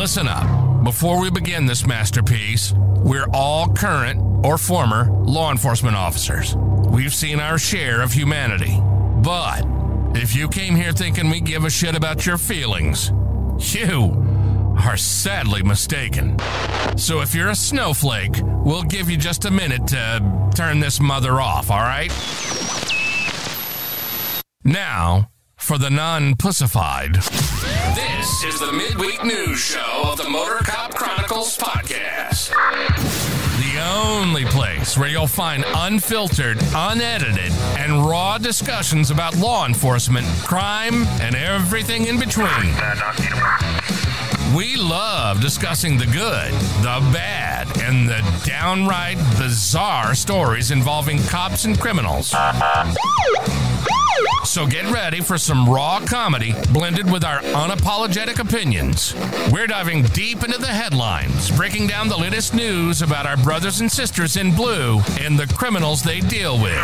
Listen up. Before we begin this masterpiece, we're all current or former law enforcement officers. We've seen our share of humanity. But if you came here thinking we give a shit about your feelings, you are sadly mistaken. So if you're a snowflake, we'll give you just a minute to turn this mother off, all right? Now, for the non-pussified. This is the midweek news show of the Motor Cop Chronicles podcast. The only place where you'll find unfiltered, unedited, and raw discussions about law enforcement, crime, and everything in between. We love discussing the good, the bad, and the downright bizarre stories involving cops and criminals. So get ready for some raw comedy blended with our unapologetic opinions. We're diving deep into the headlines, breaking down the latest news about our brothers and sisters in blue and the criminals they deal with.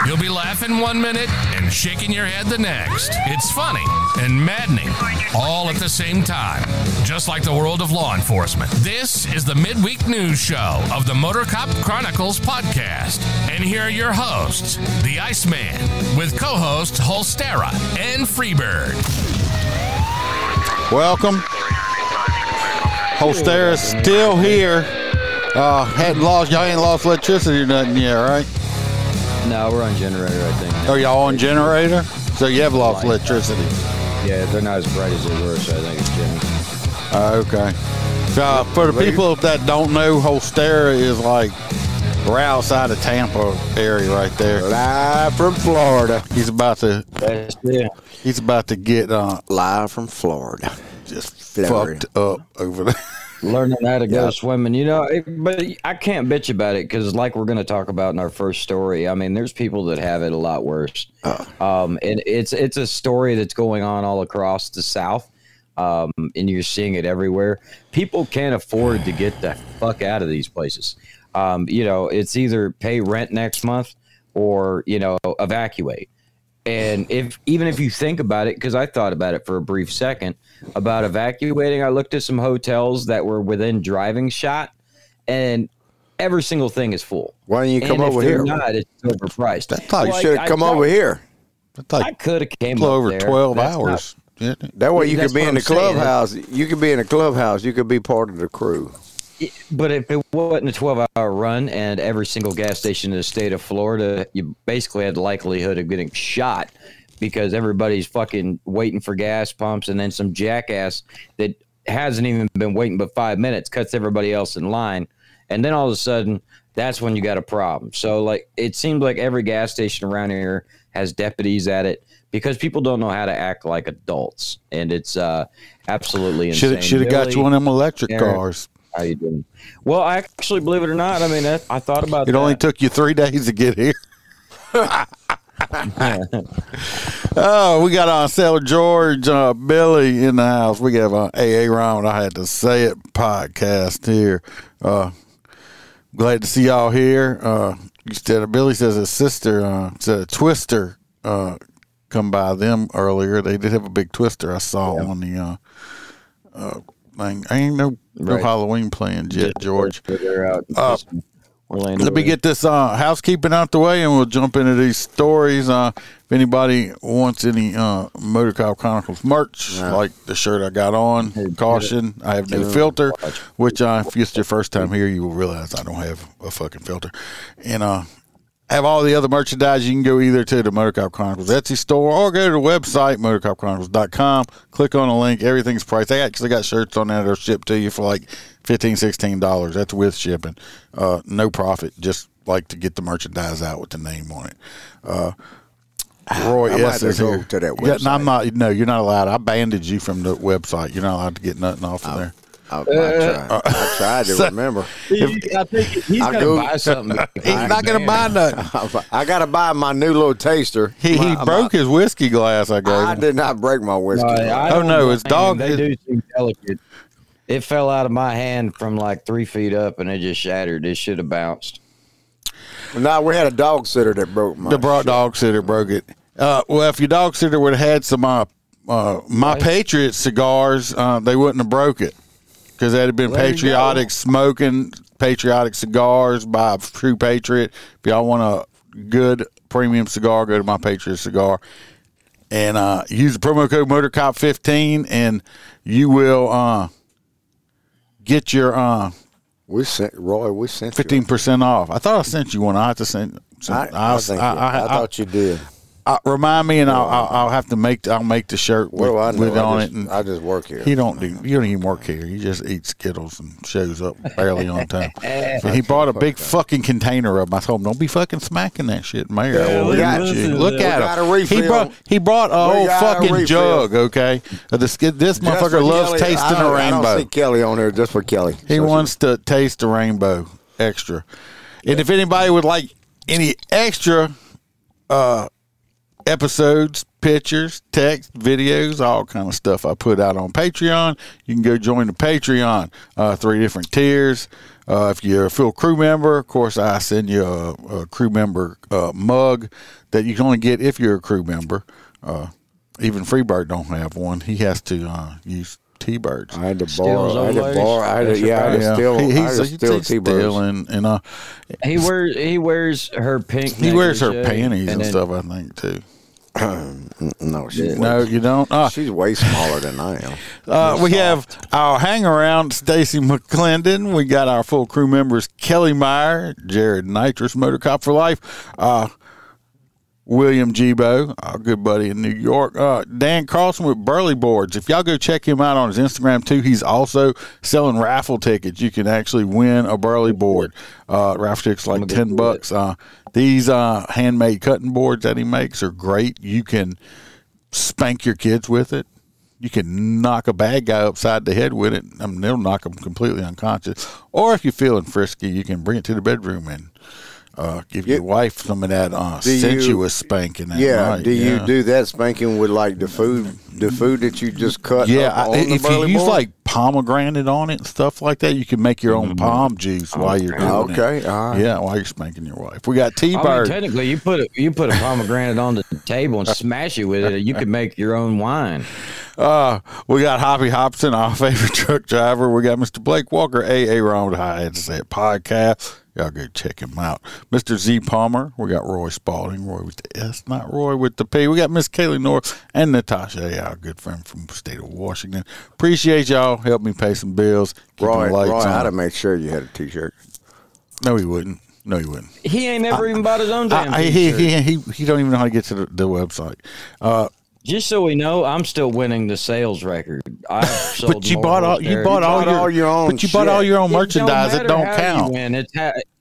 You'll be laughing 1 minute and shaking your head the next. It's funny and maddening all at the same time, just like the world of law enforcement. This is the midweek news show of the Motor Cop Chronicles podcast. And here are your hosts, the Iceman, with co-hosts Holstera and Freebird. Welcome. Holstera is still here. Y'all ain't lost electricity or nothing yet, right? No, we're on generator, I think. Oh, y'all on generator? So you have lost electricity. Yeah, they're not as bright as they were, so I think it's generator. Okay. So for the people that don't know, Holstera is like right outside of Tampa area right there. Live from Florida. He's about to get live from Florida. Just fucked up over there. Learning how to go swimming, but I can't bitch about it because, like we're going to talk about in our first story, I mean, there's people that have it a lot worse. And it's a story that's going on all across the South, and you're seeing it everywhere. People can't afford to get the fuck out of these places. It's either pay rent next month or, evacuate. And even if you think about it, because I thought about it for a brief second about evacuating, I looked at some hotels that were within driving shot, and every single thing is full. Why don't you come over here? Not, it's overpriced. I thought you should have come over here. I could have came over there. 12 hours. That way you could be in the clubhouse. You could be in the clubhouse. You could be part of the crew. But if it wasn't a 12-hour run and every single gas station in the state of Florida, you basically had the likelihood of getting shot because everybody's fucking waiting for gas pumps, and then some jackass that hasn't even been waiting but 5 minutes cuts everybody else in line. And then all of a sudden, that's when you got a problem. So, it seems like every gas station around here has deputies at it because people don't know how to act like adults. And it's absolutely insane. Should have got you one of them electric cars. How you doing? Well, actually, believe it or not, I mean, I thought about it. It only took you 3 days to get here. Oh, we got Sailor George, Billy in the house. We have AA Round. I had to say it podcast here. Glad to see y'all here. Billy says his sister said a twister come by them earlier. They did have a big twister I saw on the thing. I ain't no Halloween plans yet, George. Let me get this housekeeping out the way, and we'll jump into these stories. If anybody wants any Motor Cop Chronicles merch, like the shirt I got on, caution, I have no filter, which if it's your first time here, you will realize I don't have a fucking filter. And have all the other merchandise. You can go either to the Motor Cop Chronicles Etsy store or go to the website, motorcopchronicles.com. Click on the link. Everything's priced. They actually got shirts on there that are shipped to you for like $15, $16. That's with shipping. No profit, just like to get the merchandise out with the name on it. Roy S. is here. To that website. No, you're not allowed. I banded you from the website. You're not allowed to get nothing off of there. I tried to remember. I think he's going to buy something. He's not going to buy nothing. I got to buy my new little taster. He broke his whiskey glass, I gave him. I did not break my whiskey glass. Oh, no, his dog. They do seem delicate. It fell out of my hand from like 3 feet up, and it just shattered. It should have bounced. No, we had a dog sitter that broke my dog sitter broke it. Well, if your dog sitter would have had some my Patriot cigars, they wouldn't have broke it because that had been patriotic smoking, patriotic cigars by a true Patriot. If y'all want a good premium cigar, go to my Patriot cigar and use the promo code MotorCop15 and you will get your we sent 15% off. I thought I sent you one. I have to send. I thought you did. Remind me, and I'll have to make. I'll make the shirt with on it. And I just work here. You don't even work here. You just eat Skittles and shows up barely on time. And he brought a big fucking container of them. I told him, don't be fucking smacking that shit, Mayor. Look at him. He brought a whole fucking jug. Okay, this motherfucker loves tasting a rainbow. I don't see Kelly on there just for Kelly. He wants to taste the rainbow extra. And if anybody would like any extra episodes, pictures, text, videos, all kind of stuff I put out on Patreon, you can go join the Patreon. 3 different tiers. If you're a full crew member, of course, I send you a crew member mug that you can only get if you're a crew member. Even Freebird don't have one. He has to use T-Birds. I had to borrow. I had to steal T-Birds. And he wears her pink. He wears her panties and stuff, I think, too. No, you don't. She's way smaller than I am. We have our hang around Stacy McClendon. We got our full crew members Kelly Meyer, Jared Nitrous, Motor Cop for Life, William Gibo, our good buddy in New York, Dan Carlson with Burley Boards. If y'all go check him out on his Instagram too, he's also selling raffle tickets. You can actually win a Burley board. Raffle tickets like $10. These handmade cutting boards that he makes are great. You can spank your kids with it. You can knock a bad guy upside the head with it. I mean, they'll knock them completely unconscious. Or if you're feeling frisky, you can bring it to the bedroom and give your wife some of that sensuous spanking. Do you do that spanking with like the food that you just cut? If you use like pomegranate on it and stuff like that, you can make your own palm juice while you're doing it. While you're spanking your wife. We got T-Bird. Technically, you put a pomegranate on the table and smash it with it. You can make your own wine. We got Hoppy Hobson, our favorite truck driver. We got Mr. Blake Walker, Ron, I had to say it, podcast. Y'all go check him out. Mr. Z Palmer. We got Roy Spalding. Roy with the S, not Roy with the P. We got Miss Kaylee North and Natasha, our good friend from the state of Washington. Appreciate y'all. Help me pay some bills. Roy, I'd have made sure you had a T-shirt. No, he wouldn't. He ain't never even bought his own damn T-shirt. He don't even know how to get to the website. Just so we know, I'm still winning the sales record. I've sold but you bought all your own. But you bought all your own merchandise. It don't count.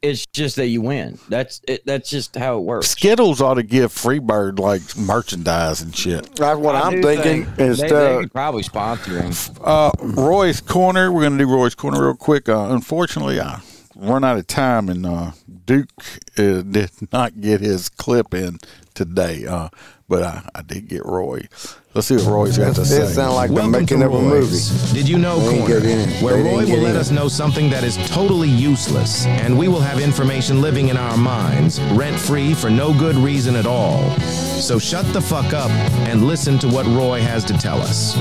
It's just that you win. That's it. That's just how it works. Skittles ought to give Freebird like merchandise and shit. That's what I'm thinking. They could probably sponsor him. Roy's Corner. We're gonna do Roy's Corner real quick. Unfortunately, I run out of time, and Duke did not get his clip in today. But I did get Roy. Let's see what Roy's got to say. It sounds like the making of a movie. Did you know Corner, where Roy will let us know something that is totally useless, and we will have information living in our minds, rent-free for no good reason at all. So shut the fuck up and listen to what Roy has to tell us.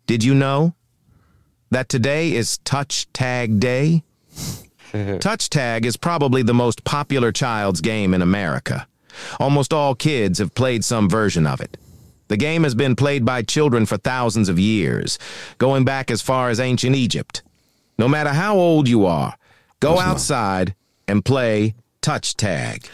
Did you know that today is Touch Tag Day? Touch Tag is probably the most popular child's game in America. Almost all kids have played some version of it. The game has been played by children for thousands of years, going back as far as ancient Egypt. No matter how old you are, go outside and play touch tag.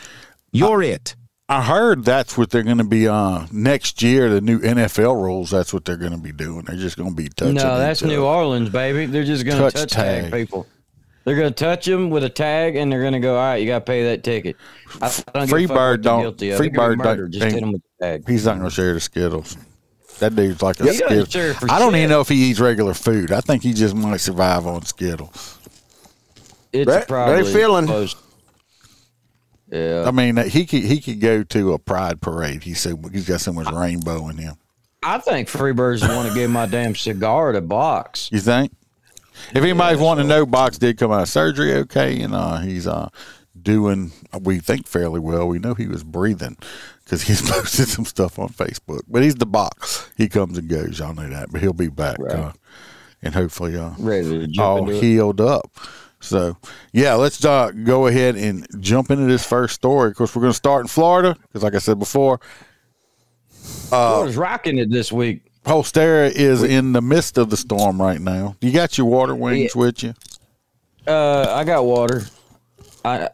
You're it. I heard that's what they're going to be next year, the new NFL rules. That's what they're going to be doing. They're just going to be touching. No, that's New Orleans, baby. They're just going to touch tag people. They're going to touch them with a tag, and they're going to go, all right, you got to pay that ticket. Freebird don't. Freebird don't. Just hit him with the tag. He's not going to share the Skittles. That dude's like a Skittles. I don't even know if he eats regular food. I think he just might survive on Skittles. It's probably close. Yeah. I mean, he could go to a pride parade. He's got so much rainbow in him. I think Freebirds want to give my damn cigar to Box. You think? If anybody's wanting to know, Box did come out of surgery okay, and he's doing, we think, fairly well. We know he was breathing because he's posted some stuff on Facebook. But he's the box. He comes and goes. Y'all know that. But he'll be back. Right. And hopefully all healed up. So, yeah, let's go ahead and jump into this first story. Of course, we're going to start in Florida because, like I said before, Florida's rocking it this week. Holstera is in the midst of the storm right now. You got your water wings with you? I got water. I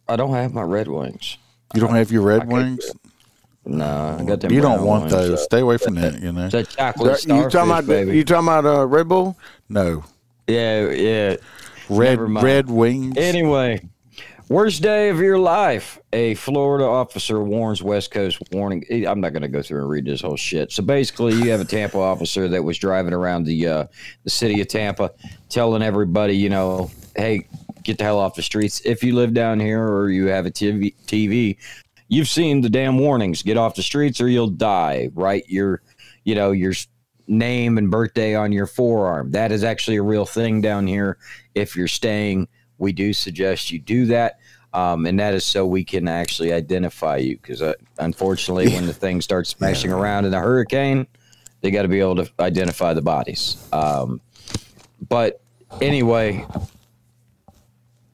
don't have my red wings. You don't have your red wings? No, I got them. You don't want wings, those. Stay away from that, you know. That chocolate starfish, baby. You talking about Red Bull? No. Yeah. Red wings. Anyway, worst day of your life. A Florida officer warns West Coast warning. I'm not going to go through and read this whole shit. So basically, you have a Tampa officer that was driving around the city of Tampa, telling everybody, hey, get the hell off the streets. If you live down here or you have a TV, you've seen the damn warnings. Get off the streets or you'll die. Write your name and birthday on your forearm. That is actually a real thing down here. If you're staying, we do suggest you do that. And that is so we can actually identify you. Because unfortunately, when the thing starts smashing around in a hurricane, they got to be able to identify the bodies. But anyway,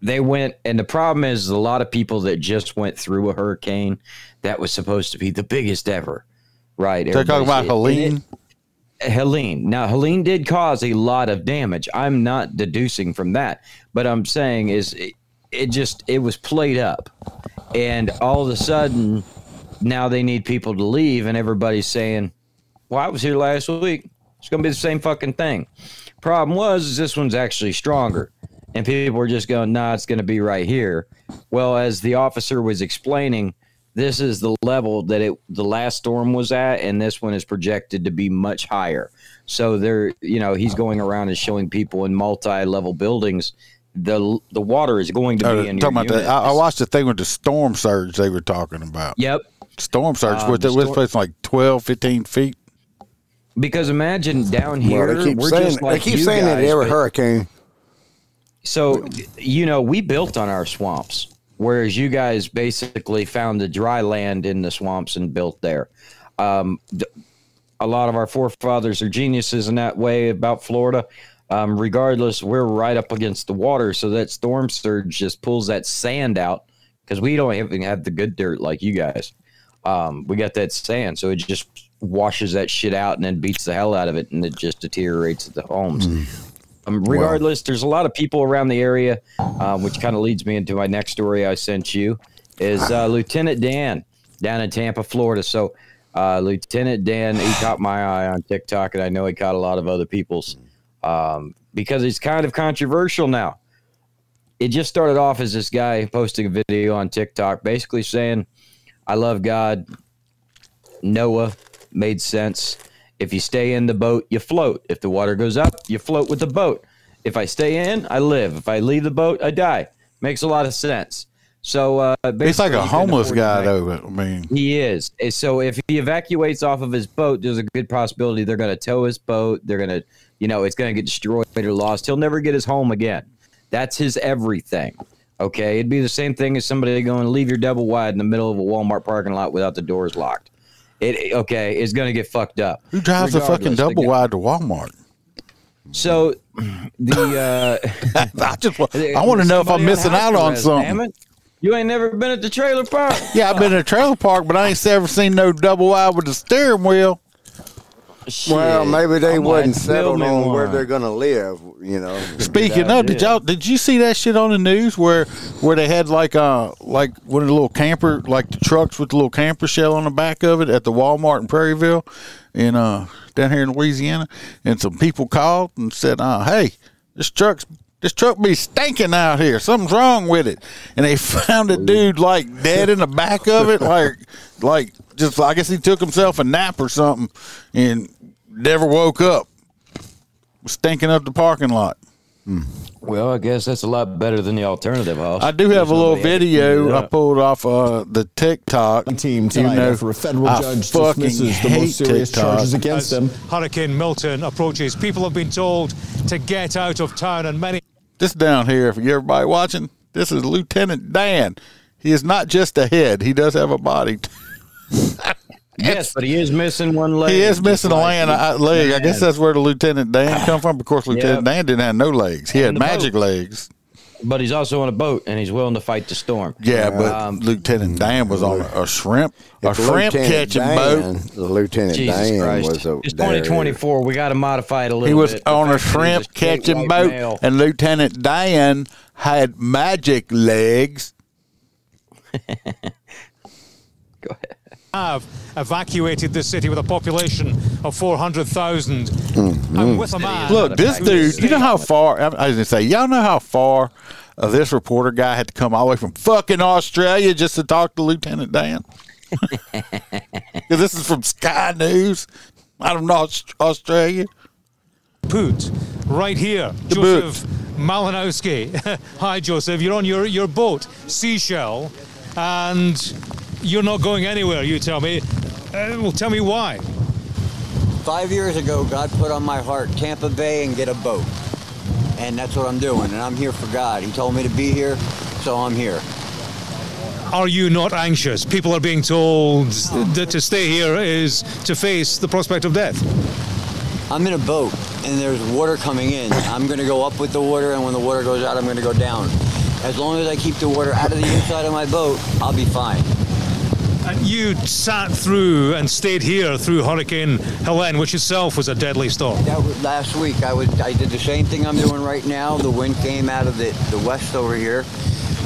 they went, and the problem is a lot of people that just went through a hurricane that was supposed to be the biggest ever, right? They're talking about Helene? Helene. Now, Helene did cause a lot of damage. I'm not deducing from that, but I'm saying is it was played up, and all of a sudden now they need people to leave, and everybody's saying, well, I was here last week. It's going to be the same fucking thing. Problem was this one's actually stronger. And people were just going, nah, it's going to be right here. Well, as the officer was explaining, this is the level that the last storm was at, and this one is projected to be much higher. So he's going around and showing people in multi-level buildings the water is going to be in your unit. I watched the thing with the storm surge they were talking about. Yep. Storm surge with place like 12, 15 feet. Because imagine down here, they keep saying that every hurricane. So, we built on our swamps, whereas you guys basically found the dry land in the swamps and built there. A lot of our forefathers are geniuses in that way about Florida. Regardless, we're right up against the water, so that storm surge just pulls that sand out because we don't even have the good dirt like you guys. We got that sand, so it just washes that shit out and then beats the hell out of it, and it just deteriorates the homes. Regardless, there's a lot of people around the area, which kind of leads me into my next story I sent you, is Lieutenant Dan down in Tampa, Florida. So Lieutenant Dan, he caught my eye on TikTok, and I know he caught a lot of other people's because it's kind of controversial now. It just started off as this guy posting a video on TikTok basically saying, I love God. Noah made sense. If you stay in the boat, you float. If the water goes up, you float with the boat. If I stay in, I live. If I leave the boat, I die. Makes a lot of sense. So he's like a homeless guy, though. I mean, he is. So if he evacuates off of his boat, there's a good possibility they're going to tow his boat. They're going to, it's going to get destroyed or lost. He'll never get his home again. That's his everything. Okay, it'd be the same thing as somebody going to leave your double wide in the middle of a Walmart parking lot without the doors locked. It's going to get fucked up. Who drives a fucking double wide to Walmart? So I want to know if I'm missing out on something. You ain't never been at the trailer park? Yeah, I've been at a trailer park, but I ain't ever seen no double wide with a steering wheel. Shit. Well, maybe they wasn't settled on where they're gonna live. Speaking of, did you see that shit on the news where they had like one of the little camper, like the trucks with the little camper shell on the back of it at the Walmart in Prairieville, in down here in Louisiana, and some people called and said, "Hey, this truck be stinking out here. Something's wrong with it." And they found a dude like dead in the back of it, like just I guess he took himself a nap or something and never woke up. Was stinking up the parking lot. Well, I guess that's a lot better than the alternative, Hoss. I do have a little video I pulled off the TikTok. Team tonight for a federal judge dismisses the most serious charges against them. Hurricane Milton approaches, people have been told to get out of town, and many. This down here, for everybody watching, This is Lieutenant Dan. He is not just a head. He does have a body. Yes, but he is missing one leg. He is missing a leg. I guess that's where the Lieutenant Dan come from. Of course, Lieutenant Dan didn't have no legs. He had magic legs. But he's also on a boat, and he's willing to fight the storm. Yeah, but Lieutenant Dan was on a shrimp catching boat. Lieutenant Dan was a. It's 2024. We got to modify it a little bit. He was on a shrimp catching boat, and Lieutenant Dan had magic legs. Go ahead. Have evacuated the city with a population of 400,000. I'm with a man. Look, this dude, you know how far, I was going to say, y'all know how far this reporter guy had to come all the way from fucking Australia just to talk to Lieutenant Dan? Because this is from Sky News out of Australia. Put right here, Joseph Malinowski. Hi, Joseph. You're on your boat, Seashell, and you're not going anywhere, you tell me. Well, tell me why. 5 years ago, God put on my heart Tampa Bay and get a boat. And that's what I'm doing, and I'm here for God. He told me to be here, so I'm here. Are you not anxious? People are being told that to stay here is to face the prospect of death. I'm in a boat, and there's water coming in. I'm going to go up with the water, and when the water goes out, I'm going to go down. As long as I keep the water out of the inside of my boat, I'll be fine. And you sat through and stayed here through Hurricane Helene, which itself was a deadly storm. That was last week. I did the same thing I'm doing right now. The wind came out of the west over here,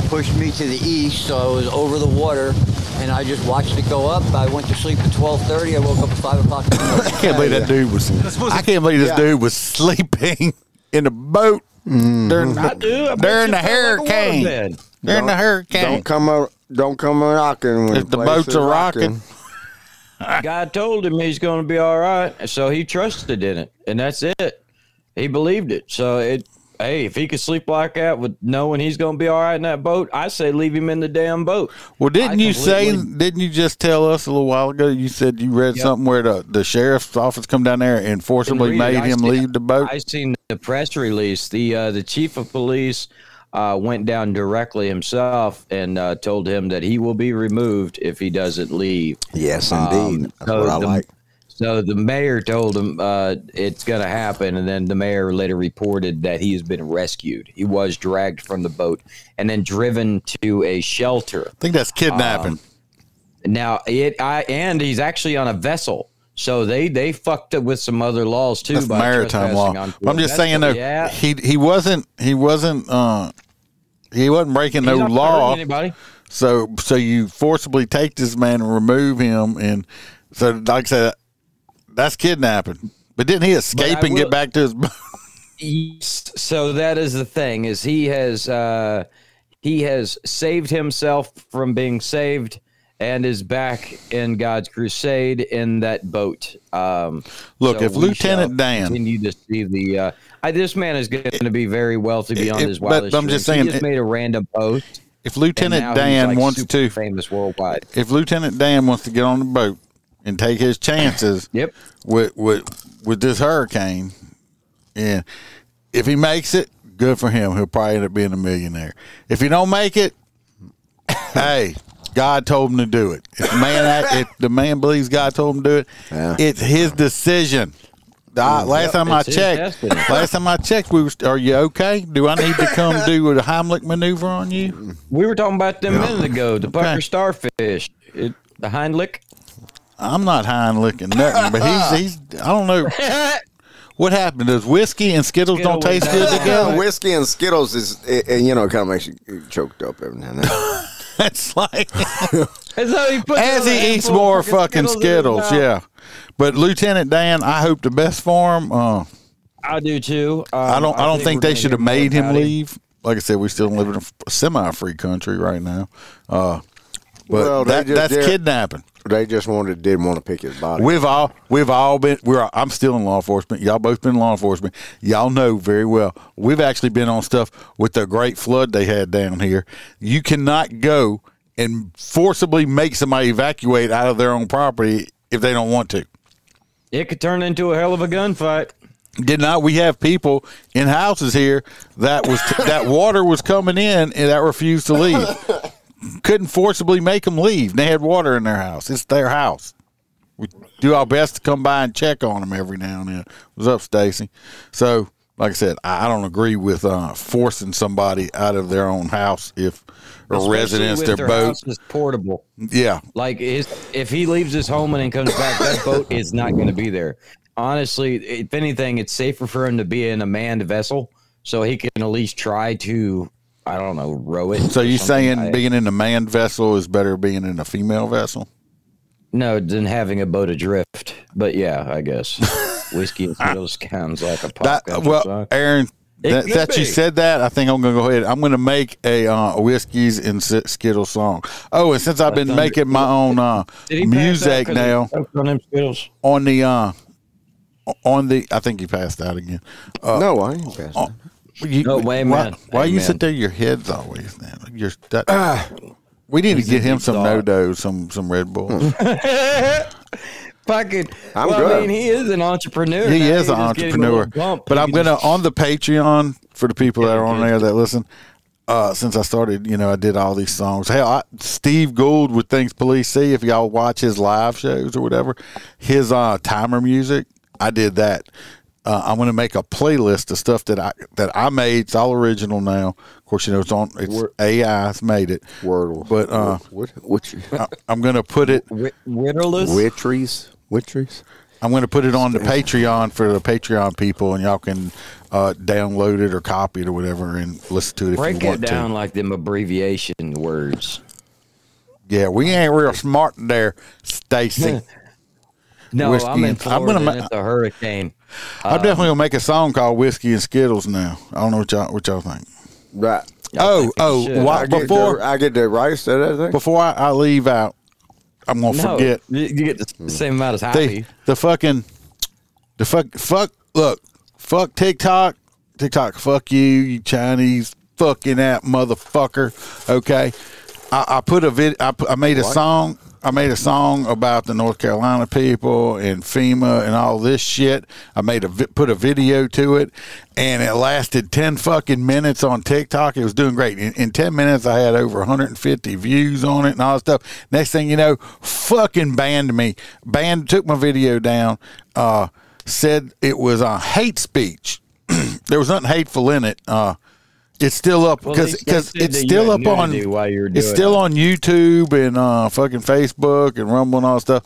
pushed me to the east, so I was over the water, and I just watched it go up. I went to sleep at 12:30. I woke up at 5 o'clock in the morning. I can't believe that dude was. I can't believe this dude was sleeping in a boat during the hurricane. During the hurricane. Don't come knocking when the boats are rocking. God told him he's going to be all right, so he trusted in it, and that's it. He believed it. So hey, if he could sleep like that with knowing he's going to be all right in that boat, I say leave him in the damn boat. Well, didn't you just tell us a little while ago? You said you read something where the sheriff's office come down there and forcibly made him leave the boat. I seen the press release. The chief of police went down directly himself and told him that he will be removed if he doesn't leave. Yes, indeed. That's what I like. So the mayor told him it's going to happen, and then the mayor later reported that he has been rescued. He was dragged from the boat and then driven to a shelter. I think that's kidnapping. And he's actually on a vessel. So they fucked up with some other laws too. That's by maritime law. I'm just saying though, he wasn't breaking no law. Anybody. So you forcibly take this man and remove him, and so like I said, that's kidnapping. But didn't he escape and get back to his boat? So that is the thing: is he has saved himself from being saved. And is back in God's crusade in that boat. Look, if Lieutenant Dan continue to see this man is going to be very wealthy beyond his wildest dreams. I'm just saying, he just made a random post. If Lieutenant Dan wants to, famous worldwide. If Lieutenant Dan wants to get on the boat and take his chances, with this hurricane, yeah, if he makes it, good for him. He'll probably end up being a millionaire. If he don't make it, hey. God told him to do it. If the man believes God told him to do it, it's his decision. Last time I checked, are you okay? Do I need to come do a Heimlich maneuver on you? We were talking about them a minute ago. The Pucker starfish, the Heimlich. I'm not Heimliching nothing, but he's. I don't know. What happened? Does whiskey and Skittles don't taste good together? Whiskey and Skittles is, and it kind of makes you choked up every now and then. That's like as he eats more fucking Skittles, yeah. But Lieutenant Dan, I hope the best for him. I do too. I don't think they should have made him leave. Like I said, we still live in a semi-free country right now. But that's kidnapping. They just didn't want to pick his body. We've all been. I'm still in law enforcement. Y'all both been in law enforcement. Y'all know very well. We've actually been on stuff with the great flood they had down here. You cannot go and forcibly make somebody evacuate out of their own property if they don't want to. It could turn into a hell of a gunfight. Did not we have people in houses here that was that water was coming in and that refused to leave? Couldn't forcibly make them leave. They had water in their house. It's their house. We do our best to come by and check on them every now and then. What's up, Stacy? So, like I said, I don't agree with forcing somebody out of their own house if a residence, their boat house is portable. Yeah, like if he leaves his home and then comes back, that boat is not going to be there. Honestly, if anything, it's safer for him to be in a manned vessel so he can at least try to, I don't know, row it. So you saying being in a manned vessel is better than being in a female vessel? No, than having a boat adrift. But yeah, I guess. Whiskey and Skittles sounds like a pop. Well, Aaron, that you said that, I think I'm going to go ahead. I'm going to make a Whiskeys and Skittles song. Oh, and since I've been making my own music now on the, I think he passed out again. No, I ain't passed out. Why you sit there? Your head's always down. We need to get him some No-Dos, some Red Bulls. Fucking, I mean, he is an entrepreneur. He is an entrepreneur. But I'm gonna on the Patreon for the people that are on there that listen. Since I started, I did all these songs. Hell, Steve Gould with Things Police See. If y'all watch his live shows or whatever, his timer music, I did that. I'm going to make a playlist of stuff that I made. It's all original now. Of course, it's AI's made it. Wordle. But I'm going to put it. Witcheries. I'm going to put it on the Patreon for the Patreon people, and y'all can download it or copy it or whatever and listen to it if you want to. Break it down like them abbreviation words. Yeah, we ain't real smart there, Stacy. No, I'm in Florida. It's a hurricane. I'm definitely gonna make a song called "Whiskey and Skittles" now. I don't know what y'all think. Right. Before I get the rights to that thing. Before I leave out, I'm gonna forget. You get the same amount as Happy. Fuck TikTok. TikTok, fuck you Chinese fucking that motherfucker. Okay, I put a vid. I made a song. I made a song about the North Carolina people and FEMA and all this shit. I put a video to it, and it lasted 10 fucking minutes on TikTok. It was doing great. In 10 minutes, I had over 150 views on it and all that stuff. Next thing you know, fucking banned me. Took my video down, said it was hate speech. There was nothing hateful in it. It's still up because it's still up on on YouTube and fucking Facebook and Rumble and all that stuff.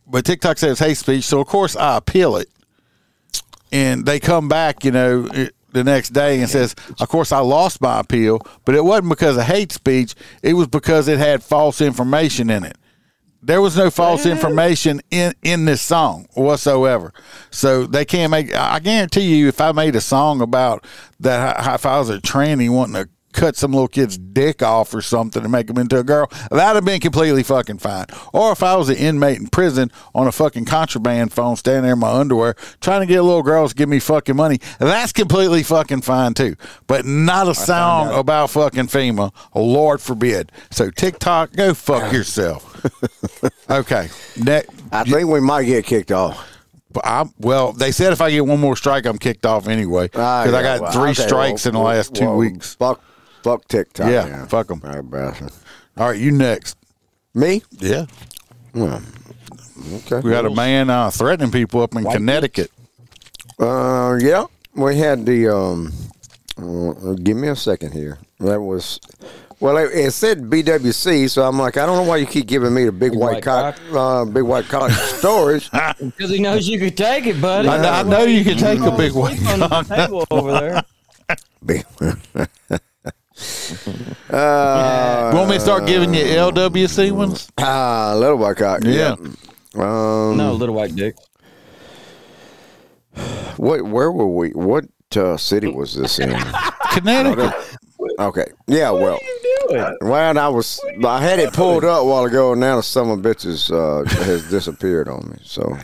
But TikTok says hate speech, so of course I appeal it, and they come back, the next day and says, of course I lost my appeal, but it wasn't because of hate speech. It was because it had false information in it. There was no false information in this song whatsoever. So they can't make. I guarantee you, if I made a song about that, if I was a tranny wanting to cut some little kid's dick off or something to make him into a girl, that'd have been completely fucking fine. Or if I was an inmate in prison on a fucking contraband phone, standing there in my underwear, trying to get little girls to give me fucking money, that's completely fucking fine too. But not a song about fucking FEMA. Lord forbid. So TikTok, go fuck yourself. Okay. I think we might get kicked off. Well, they said if I get one more strike, I'm kicked off anyway. Because I got 3 strikes in the last 2 weeks. Fuck TikTok. Yeah, fuck them. All right, you next. Me? Yeah. Well, okay. We got a man threatening people up in Connecticut. Yeah. We had the, give me a second here. That was, well, it said BWC, so I'm like, I don't know why you keep giving me the big white cock stories. Because he knows you could take it, buddy. I know you can take a big white cock. Table over there. Want me to start giving you LWC ones? Little white cock. Yeah. No, little white dick. Where were we? What city was this in? Connecticut. Okay. Yeah. Well. Well, I had it pulled up a while ago, and now the son of a bitch has disappeared on me. So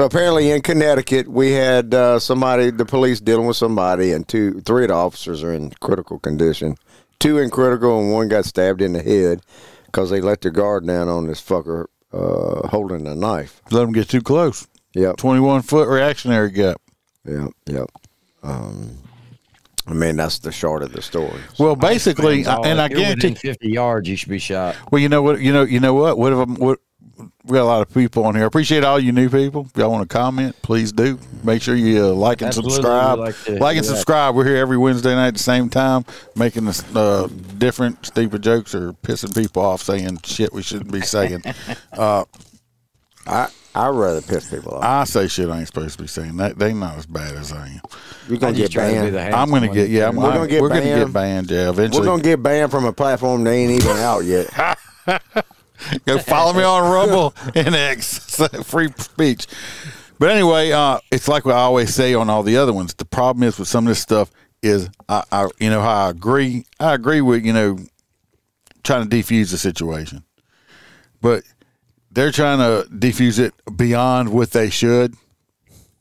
apparently in Connecticut, we had the police dealing with somebody, and 3 of the officers are in critical condition. 2 in critical, and 1 got stabbed in the head because they let their guard down on this fucker holding a knife. Let them get too close. Yep. 21-foot reactionary gap. Yep. I mean, that's the short of the story. Well, basically, and I guarantee 50 yards, you should be shot. Well, you know what? You know what? What we got a lot of people on here. I appreciate all you new people. If y'all want to comment, please do. Make sure you like and subscribe. Like and subscribe. We're here every Wednesday night at the same time, making this different stupid jokes or pissing people off, saying shit we shouldn't be saying. I'd rather piss people off. I say shit I ain't supposed to be saying. They not as bad as I am. You're gonna get banned. I'm gonna get we're gonna get banned. Yeah, eventually we're gonna get banned from a platform they ain't even out yet. Go follow me on Rumble and X. Free speech. But anyway, it's like what I always say on all the other ones. The problem is with some of this stuff is I you know how I agree with, you know, trying to defuse the situation. But they're trying to defuse it beyond what they should,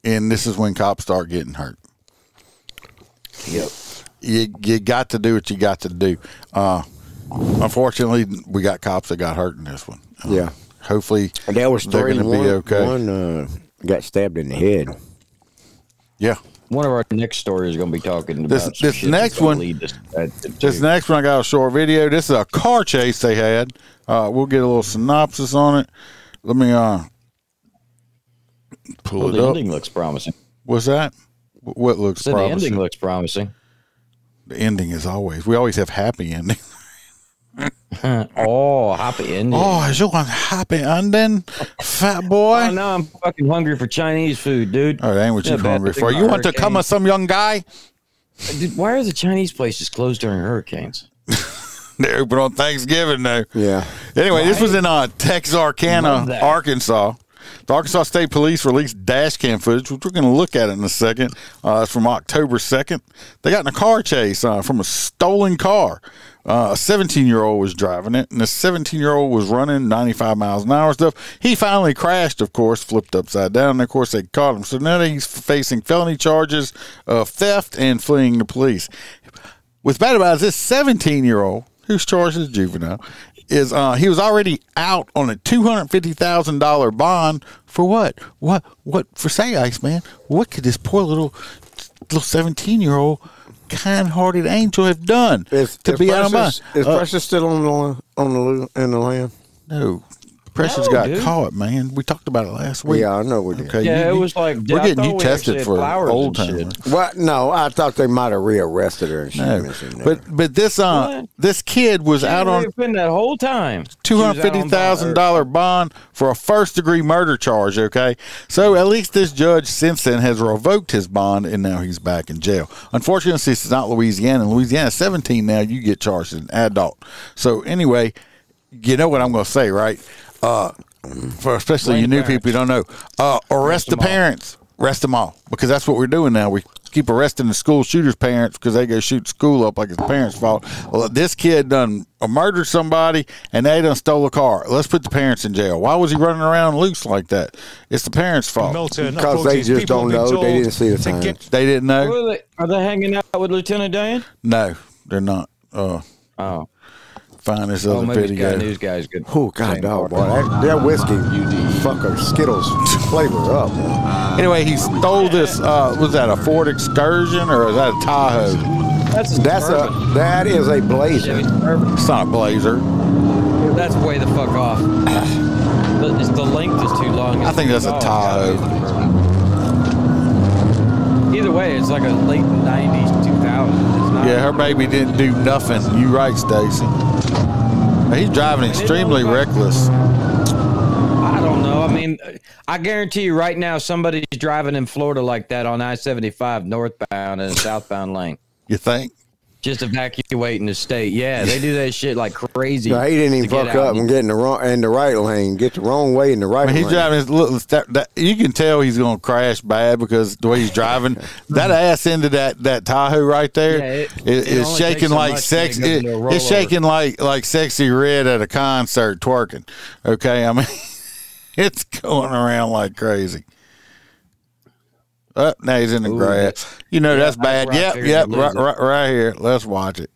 and this is when cops start getting hurt. Yep. You got to do what you got to do. Unfortunately, we got cops that got hurt in this one. Yeah. Hopefully, they're going to be okay. One got stabbed in the head. Yeah. One of our next stories is going to be talking about this next one. This next one, I got a short video. This is a car chase they had. We'll get a little synopsis on it. Let me pull it up. The ending looks promising. What's that? What looks promising? The ending looks promising. The ending is always. We always have happy ending. Oh, happy ending. Oh, is you want happy ending, fat boy? Oh, now I'm fucking hungry for Chinese food, dude. Oh, that ain't what you're hungry for. You want to come with some young guy? Dude, why are the Chinese places closed during hurricanes? They're open on Thanksgiving now. Yeah. Anyway, this was in Texarkana, Arkansas. The Arkansas State Police released dash cam footage, which we're going to look at in a second. It's from October 2nd. They got in a car chase from a stolen car. A 17-year-old was driving it, and the 17-year-old was running 95 miles an hour stuff. He finally crashed, of course, flipped upside down, and of course they caught him. So now he's facing felony charges of theft and fleeing the police. What's bad about it is this 17-year-old, who's charged as juvenile, is he was already out on a $250,000 bond for what? What for? Say, Iceman, what could this poor little 17-year-old kind-hearted angel have done to be out of mind? Is Precious still in the land? No. Precious got caught, man. We talked about it last week. Yeah, I know we did. Okay, yeah, it was like we're getting you tested for old timers. What? No, I thought they might have rearrested her. And she but this kid was out on been that whole time $250,000 bond for a first-degree murder charge. Okay, so at least this judge since then has revoked his bond, and now he's back in jail. Unfortunately, this is not Louisiana. In Louisiana, 17 now you get charged as an adult. So anyway, you know what I'm going to say, right? For especially you new people, you don't know. Arrest the parents. Arrest them all, because that's what we're doing now. We keep arresting the school shooters' parents because they go shoot school up like it's the parents' fault. Well, this kid done murdered somebody and they done stole a car. Let's put the parents in jail. Why was he running around loose like that? It's the parents' fault. Because they just don't know. They didn't see the signs. They didn't know. Are they hanging out with Lieutenant Dan? No, they're not. Oh. Find this other video. News guy's good. Oh, God, dog, boy. That whiskey fucking Skittles flavor up. Anyway, he stole this, was that a Ford Excursion or is that a Tahoe? That is a Blazer. It's not a Blazer. That's way the fuck off. The length is too long. I think that's a Tahoe. Either way, it's like a late 90s, 2000s. Yeah, her baby didn't do nothing. You right, Stacy. He's driving extremely reckless. I don't know. I mean, I guarantee you right now somebody's driving in Florida like that on I-75 northbound and southbound lane. You think? Just evacuating the state. Yeah, they do that shit like crazy. No, he didn't even fuck up and get in the right lane. Get the wrong way in the right lane. He's driving his little. You can tell he's going to crash bad because the way he's driving. That ass into that Tahoe right there is shaking like sexy. It's shaking like Sexy Red at a concert twerking. Okay, I mean, it's going around like crazy. Now he's in the grass. You know that's bad. Yep, right here. Let's watch it.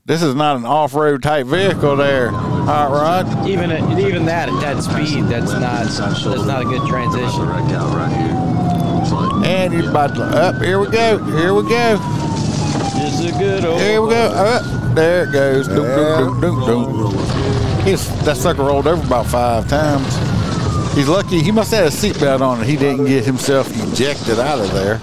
This is not an off-road type vehicle there. Hot Rod. Even that at that speed, that's not a good transition. And he's about to up. Here we go. Here we go. It's a good old. Here we go. Up. There it goes. Doom, doom, doom, doom, doom. That sucker rolled over about 5 times. He's lucky. He must have had a seatbelt on and he didn't get himself ejected out of there.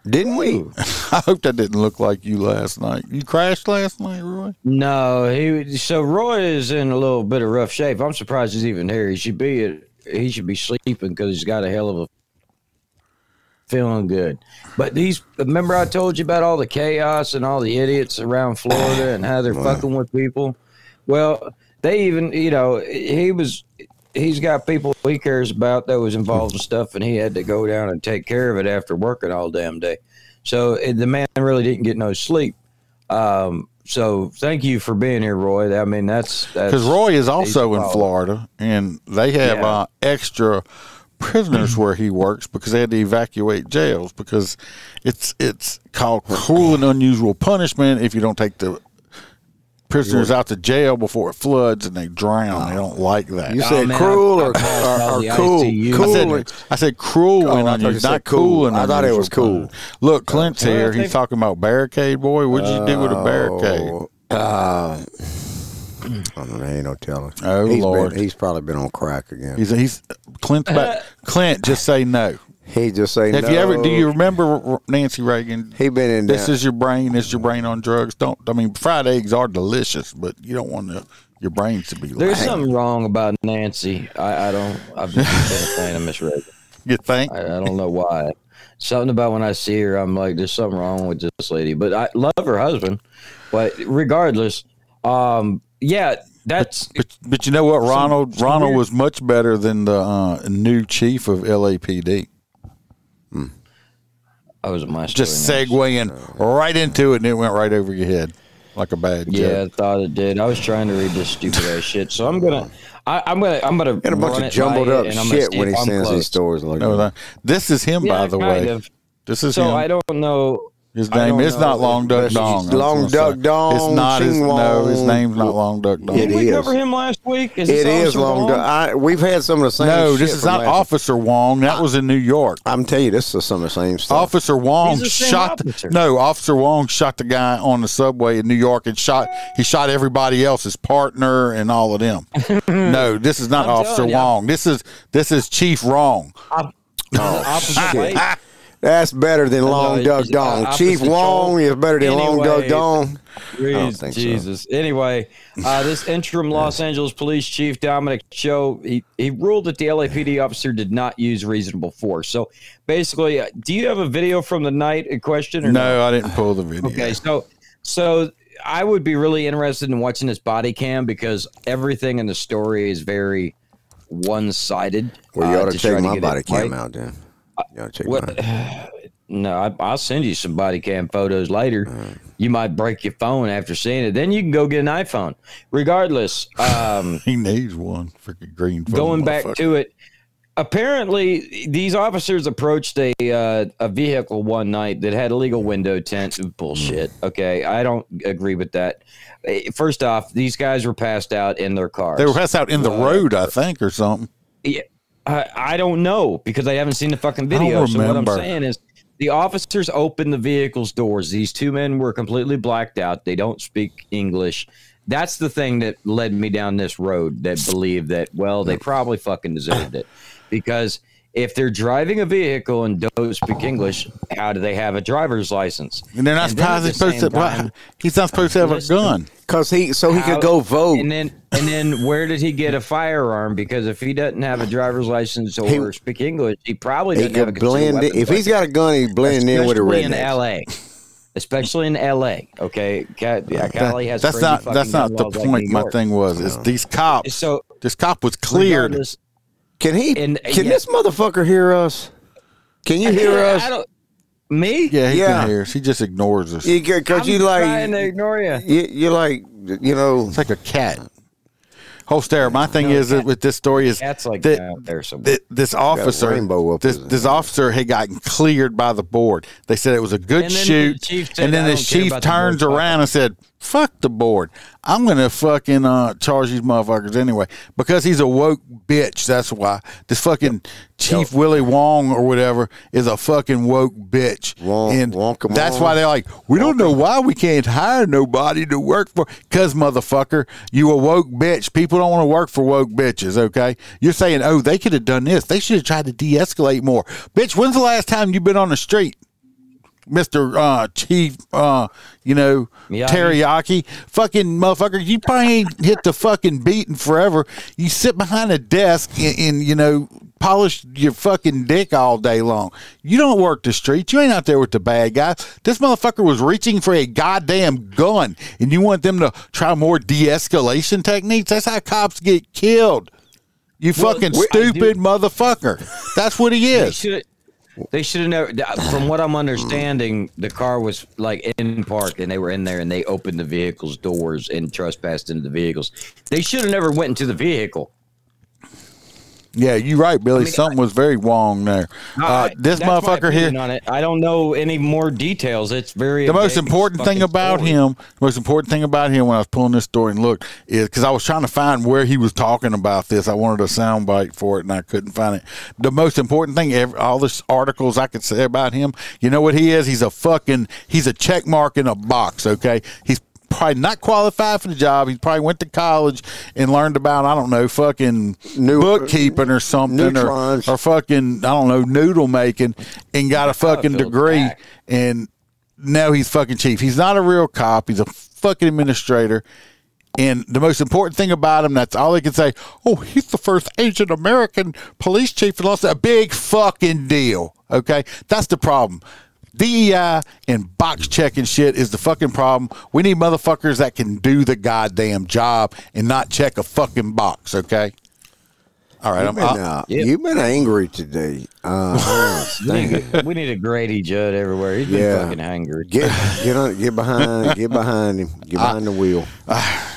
Didn't we? I hope that didn't look like you last night. You crashed last night, Roy? No, so Roy is in a little bit of rough shape. I'm surprised he's even here. He should be sleeping because he's got a hell of a feeling good. But remember I told you about all the chaos and all the idiots around Florida and how they're fucking with people? Well, they even, he's got people he cares about that was involved in stuff, and he had to go down and take care of it after working all damn day. So the man really didn't get no sleep. So thank you for being here, Roy. I mean, that's because Roy is also in Florida, and they have extra prisoners where he works because they had to evacuate jails because it's called cruel and unusual punishment if you don't take the prisoners out to jail before it floods and they drown. They don't like that. You said cruel or cool? I said cruel and unusual, not cool and unusual. I thought it was cool. Look, Clint's here. He's talking about barricade, boy. What'd you do with a barricade? I don't know. Ain't no telling. Oh, Lord. He's probably been on crack again. He's Clint's back. Clint, just say no. He just say no. Do you remember Nancy Reagan? He been in This is your brain. This is your brain on drugs. Fried eggs are delicious, but you don't want your brains to be. There's something wrong about Nancy. I've never been a fan of Miss Reagan. You think? I don't know why. Something about when I see her, I'm like, there's something wrong with this lady. But I love her husband. But regardless, that's. But you know what, Ronald was much better than the new chief of LAPD. I was a master. Just segueing right into it, and it went right over your head like a bad joke. Yeah, I thought it did. I was trying to read this stupid ass shit, so I'm gonna get a bunch of jumbled up shit when he sends these stories like that. This is him, by the way. This is him. So I don't know. His name is not Long Duck Dong. Long Duck Dong. It's not his name's not Long Duck Dong. Did we cover him last week? It is Long Duck. We've had some of the same. No, this is not Officer Wong. That was in New York. I'm telling you, this is some of the same stuff. Officer Wong shot. Officer Wong shot the guy on the subway in New York and he shot everybody else, his partner and all of them. No, this is not Officer Wong. This is Chief Wrong. That's better than Long Duck Dong. Chief Wong is better than Long Duck Dong. I don't think Jesus. So. Anyway, this interim Los Angeles Police Chief Dominic Cho, he ruled that the LAPD officer did not use reasonable force. So basically, do you have a video from the night in question? Or no, I didn't pull the video. Okay, so I would be really interested in watching this body cam because everything in the story is very one-sided. Well, you ought to check my body cam out then. No, I'll send you some body cam photos later. You might break your phone after seeing it. Then you can go get an iPhone. Regardless, he needs one freaking green phone. Going back to it, apparently these officers approached a vehicle one night that had illegal window tint. Bullshit. Okay, I don't agree with that. First off, these guys were passed out in their cars. They were passed out in the road, I think, or something. Yeah. I don't know because I haven't seen the fucking video. So what I'm saying is the officers opened the vehicle's doors. These two men were completely blacked out. They don't speak English. That's the thing that led me down this road that believed that, well, they probably fucking deserved it. Because if they're driving a vehicle and don't speak English, how do they have a driver's license? And they're not supposed to. He's not supposed to have a gun because he could go vote. And then where did he get a firearm? Because if he doesn't have a driver's license or speak English, he probably doesn't have a blend. If he's got a gun, he's blending in with a redneck. In L.A. Especially in L.A. Okay, Cali has. That's not the point. My thing was is these cops. So this cop was cleared. Can this motherfucker hear us? Can you hear us? Me? Yeah, he can hear us. He just ignores us. Because you like trying to ignore you. You're like, it's like a cat. Holstera, my thing is with this story is that's like this officer had gotten cleared by the board. They said it was a good shoot, and then the chief turns around and said, Fuck the board. I'm going to fucking charge these motherfuckers anyway because he's a woke bitch. That's why. This fucking Chief Willie Wong or whatever is a fucking woke bitch. That's why they're like, we don't know why we can't hire nobody to work for. Because, motherfucker, you a woke bitch. People don't want to work for woke bitches, okay? You're saying, oh, they could have done this. They should have tried to de-escalate more. Bitch, when's the last time you've been on the street? Mr. Chief, Teriyaki, fucking motherfucker, you probably ain't hit the fucking beat in forever. You sit behind a desk and polish your fucking dick all day long. You don't work the streets. You ain't out there with the bad guys. This motherfucker was reaching for a goddamn gun, and you want them to try more de-escalation techniques? That's how cops get killed. You fucking stupid motherfucker. That's what he is. They should have never. From what I'm understanding, the car was like in park, and they were in there, and they opened the vehicle's doors and trespassed into the vehicles. They should have never went into the vehicle. Yeah, you're right, Billy. Something was very wrong there. This motherfucker here. On it. I don't know any more details. It's very. The most important thing about him when I was pulling this story and looked is because I was trying to find where he was talking about this. I wanted a soundbite for it and I couldn't find it. The most important thing, all the articles I could say about him, you know what he is? He's a check mark in a box. Okay, he's probably not qualified for the job. He probably went to college and learned about, I don't know, fucking bookkeeping or something, or fucking, I don't know, noodle making, and got a fucking degree. And now he's fucking chief. He's not a real cop. He's a fucking administrator. And the most important thing about him, that's all they can say, oh, he's the first Asian American police chief in Los Angeles. A big fucking deal. Okay? That's the problem. DEI and box checking shit is the fucking problem. We need motherfuckers that can do the goddamn job and not check a fucking box, okay? All right. You've been angry today. We need a Grady Judd everywhere. He's been fucking angry. Get behind him. Get behind the wheel.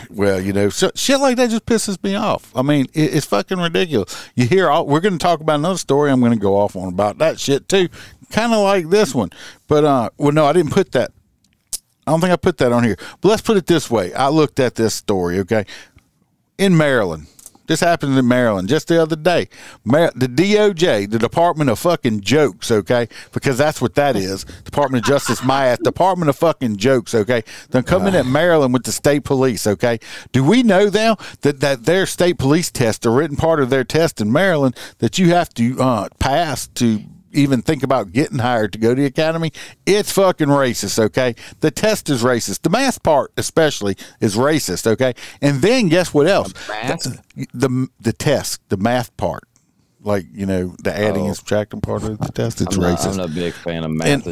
Well, shit like that just pisses me off. I mean, it's fucking ridiculous. You hear, we're going to talk about another story I'm going to go off on about that shit too. Kind of like this one. But, no, I didn't put that. I don't think I put that on here. But let's put it this way. I looked at this story, okay? In Maryland. This happened in Maryland just the other day. The DOJ, the Department of fucking Jokes, okay? Because that's what that is. Department of Justice, my ass. Department of fucking Jokes, okay? They're coming at Maryland with the state police, okay? Do we know now that their state police test, a written part of their test in Maryland, that you have to pass to even think about getting hired to go to the academy? It's fucking racist, okay? The test is racist. The math part especially is racist, okay? And then guess what else? The test, the math part. Like, the adding and subtracting part of the test, it's racist. I'm not a big fan of math.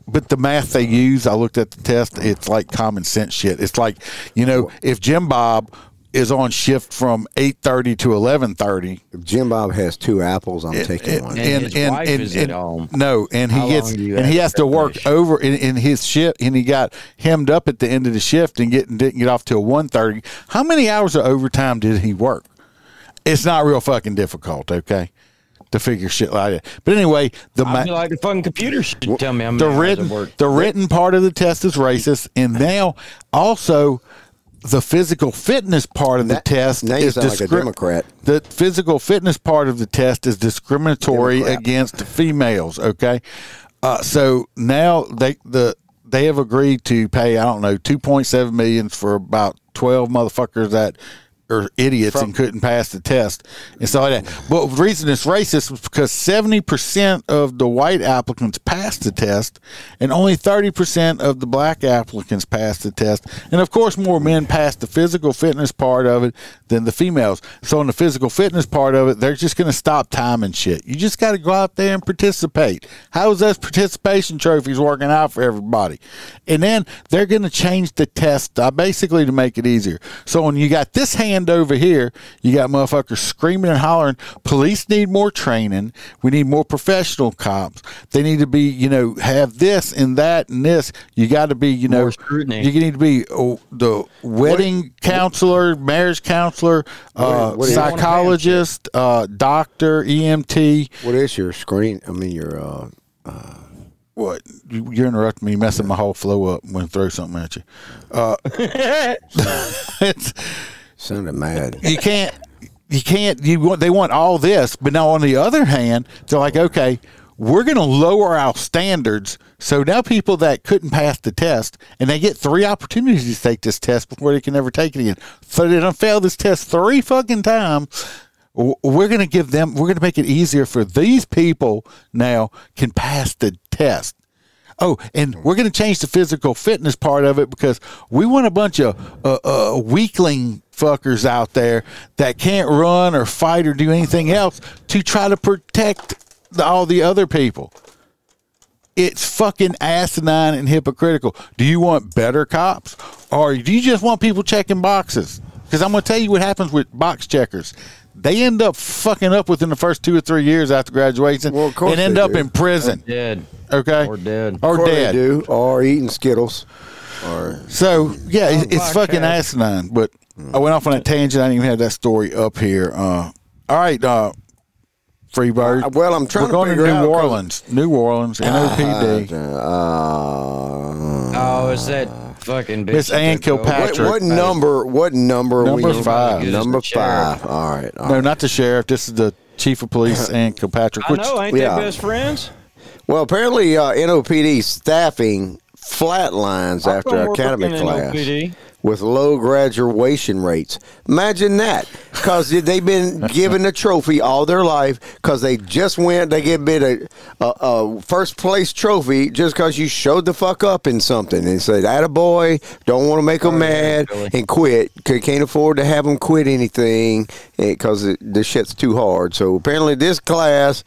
But the math they use, I looked at the test, it's like common sense shit. It's like, if Jim Bob is on shift from 8:30 to 11:30. If Jim Bob has 2 apples, I'm taking one. And his wife is at home. No, and he has to work over in his shift, and he got hemmed up at the end of the shift and didn't get off till 1:30. How many hours of overtime did he work? It's not real fucking difficult, okay, to figure shit like that. But anyway, like the fucking computer should tell me how many hours I work. The written part of the test is racist, and now also the physical fitness part of the test is like a Democrat. The physical fitness part of the test is discriminatory against females. Okay, so now they have agreed to pay, I don't know, $2.7 million for about 12 motherfuckers that are idiots and couldn't pass the test and stuff like that. But the reason it's racist is because 70% of the white applicants passed the test and only 30% of the black applicants passed the test. And of course, more men passed the physical fitness part of it than the females. So in the physical fitness part of it, they're just going to stop time and shit. You just got to go out there and participate. How is those participation trophies working out for everybody? And then they're going to change the test basically to make it easier. So when you got this hand over here, you got motherfuckers screaming and hollering, police need more training, we need more professional cops, they need to be, have this and that and this, you got to be, more scrutiny. You need to be the wedding counselor, marriage counselor, psychologist, doctor, EMT. What is your screen? I mean, your What? You're interrupting me, messing my whole flow up. I'm going to throw something at you. It's sounded mad. You can't. They want all this, but now on the other hand, they're like, okay, we're going to lower our standards. So now people that couldn't pass the test, and they get 3 opportunities to take this test before they can ever take it again. So they don't fail this test 3 fucking times. We're going to make it easier for these people now can pass the test. Oh, and we're going to change the physical fitness part of it because we want a bunch of weakling fuckers out there that can't run or fight or do anything else to try to protect all the other people. It's fucking asinine and hypocritical. Do you want better cops, or do you just want people checking boxes? Because I'm going to tell you what happens with box checkers. They end up fucking up within the first 2 or 3 years after graduation, and end up in prison. Or dead. Okay, or dead, or dead, they do, or eating Skittles. So yeah, it's fucking asinine. But I went off on that tangent. I didn't even have that story up here. All right, Freebird. Well, I'm trying to figure out. New Orleans, NOPD. Is that fucking bitch? Miss Ann Kilpatrick. What number? Number 5. Number 5. All right. No, not the sheriff. This is the chief of police, Ann Kilpatrick. I know. Ain't they best friends? Well, apparently NOPD staffing flatlines after academy class with low graduation rates. Imagine that, because they've been given a trophy all their life because they just went. They get a first place trophy just because you showed the fuck up in something and said, "Attaboy," don't want to make them mad and quit. Can't afford to have them quit anything because the shit's too hard. So apparently this class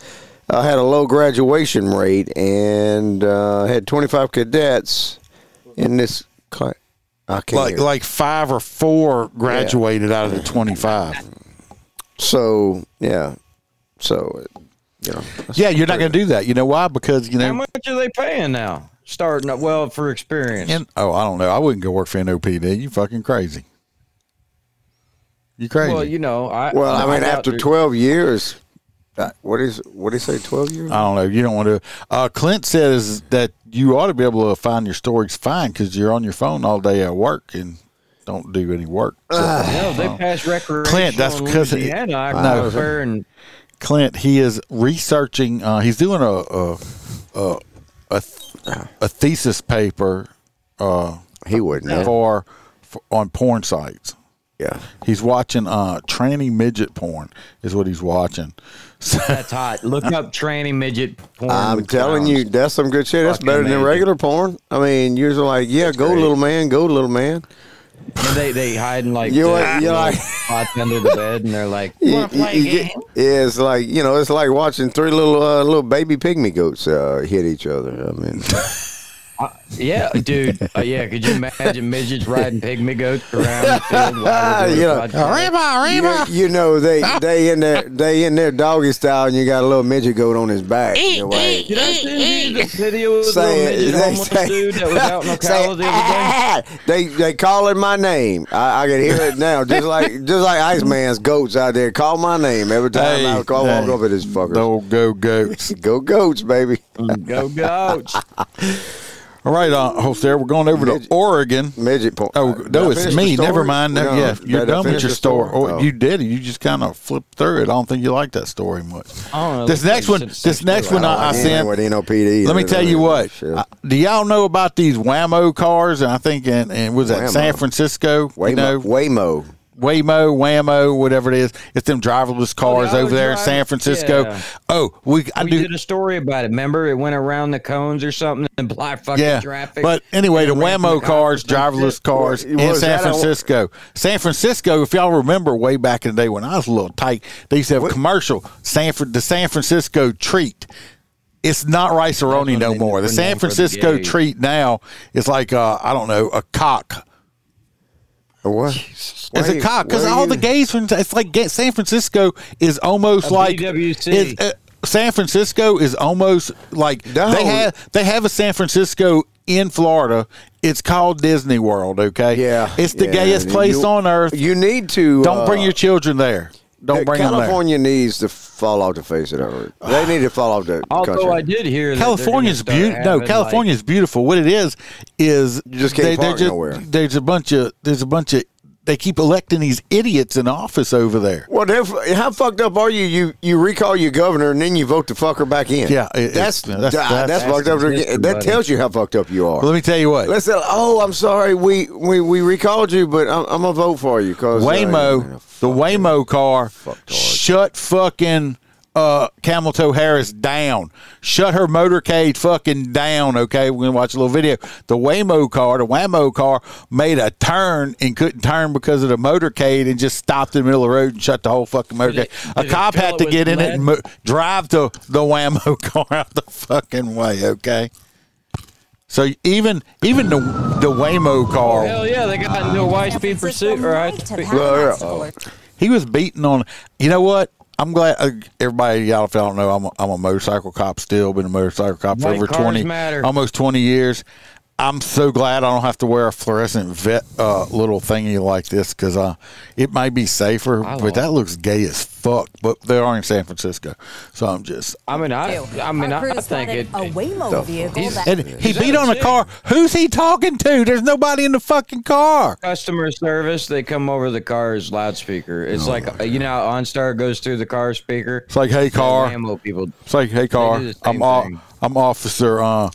had a low graduation rate and had 25 cadets in this class. Like 5 or 4 graduated out of the 25. So yeah, so you're not going to do that. You know why? Because how much are they paying now? Starting up for experience. I don't know. I wouldn't go work for NOPD. You fucking crazy. You crazy. Well, I mean, after 12 years. What did he say? 12 years? I don't know. You don't want to. Clint says that you ought to be able to find your stories fine because you're on your phone all day at work and don't do any work. So, they pass recreation. Clint, that's because Clint, he is researching. He's doing a thesis paper. He wouldn't for on porn sites. Yeah, he's watching tranny midget porn is what he's watching. That's hot. Look up tranny midget porn. I'm telling you, that's some good shit. That's better than regular porn. I mean, you're like, go little man, go little man. And they hide in like spots under the bed, and they're like, "You want to play a game?" Yeah, it's like it's like watching 3 little baby pygmy goats hit each other. I mean. Yeah, dude. Could you imagine midgets riding pygmy goats around the field? They in their doggy style, and you got a little midget goat on his back. Did I send you the video of the midget homeless dude that was out in Ocala the other day? They calling my name. I can hear it now, just like Iceman's goats out there call my name every time I walk up at this fucker. Go goats, go goats, baby, go goats. All right, Holstera, we're going over to Oregon. Midget porn. Oh, no, it's me. Never mind. No, you're done with your story. Oh, you did it. You just kind of flipped through it. I don't think you like that story much. This next one I sent. Let me tell you what. Do y'all know about these Waymo cars? And I think, and was that San Francisco? Waymo. Waymo, whatever it is. It's them driverless cars over there in San Francisco. Yeah. Oh, we did a story about it. Remember, it went around the cones or something and blocked fucking traffic. But anyway, the Waymo cars, driverless cars in San Francisco. San Francisco, if y'all remember way back in the day when I was a little tight, they used to have a commercial, the San Francisco treat. It's not rice-a-roni no more. The San Francisco treat now is like, I don't know, a cock. What? It's a cock because all the gays from it's like San Francisco is almost like San Francisco is almost like they have a San Francisco in Florida. It's called Disney World. Okay, yeah, it's the gayest place on earth. You need to don't bring your children there. Don't bring them there. California needs to fall off the face of the earth. They need to fall off the country. Although I did hear that California's beautiful. No, California's beautiful. What it is you just can't park nowhere. There's a bunch of they keep electing these idiots in office over there. Well, how fucked up are you? You recall your governor and then you vote the fucker back in. Yeah, that's fucked up. That tells you how fucked up you are. Well, let me tell you what. Let's say, I'm sorry, we recalled you, but I'm gonna vote for you because Waymo, the Waymo car, shut fucking Camel Toe Harris down. Shut her motorcade fucking down, okay? We're going to watch a little video. The Waymo car made a turn and couldn't turn because of the motorcade and just stopped in the middle of the road and shut the whole fucking motorcade. A cop had to get in it and drive the Waymo car out the fucking way, okay? So even the Waymo car. Hell yeah, they got into a high-speed pursuit. He was beating on. You know what? I'm glad everybody, y'all, if y'all don't know, I'm a motorcycle cop still. Been a motorcycle cop for over almost 20 years. I'm so glad I don't have to wear a fluorescent little thingy like this because it might be safer, but that looks gay as fuck. But they are in San Francisco, so I'm just. I think it. A Waymo vehicle. And he beat on a car. Who's he talking to? There's nobody in the fucking car. Customer service. They come over the car's loudspeaker. It's like how OnStar goes through the car speaker. It's like, hey car. Waymo people. It's like, hey car. I'm officer.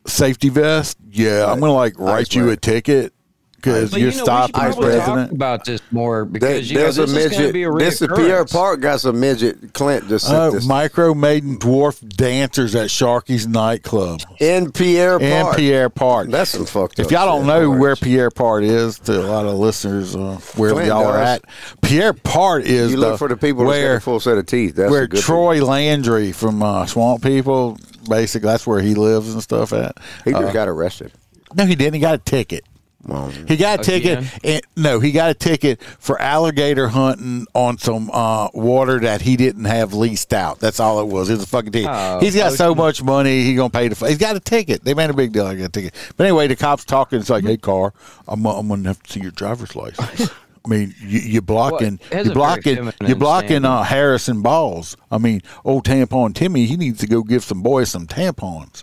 Safety vest. Yeah, I'm gonna write you a ticket because you're stopping the president. Talk about this more because there's a midget. This is Pierre Park got some midget. Clint just said this. Micro maiden dwarf dancers at Sharky's nightclub in Pierre Park. That's some fucked up. If y'all don't know where Pierre Park is, to a lot of listeners, wherever y'all are at, Pierre Park is look for the people that got a full set of teeth. That's where Troy Landry from Swamp People. Basically, that's where he lives and stuff at. He just got arrested. No, he didn't. He got a ticket. Well, he got a ticket. He got a ticket for alligator hunting on some water that he didn't have leased out. That's all it was. It was a fucking ticket. He's got so much money, he's going to pay he's got a ticket. They made a big deal. I got a ticket. But anyway, the cop's talking. It's like, hey, car, I'm going to have to see your driver's license. I mean, you're blocking Harrison Balls. I mean, old tampon Timmy, he needs to go give some boys some tampons.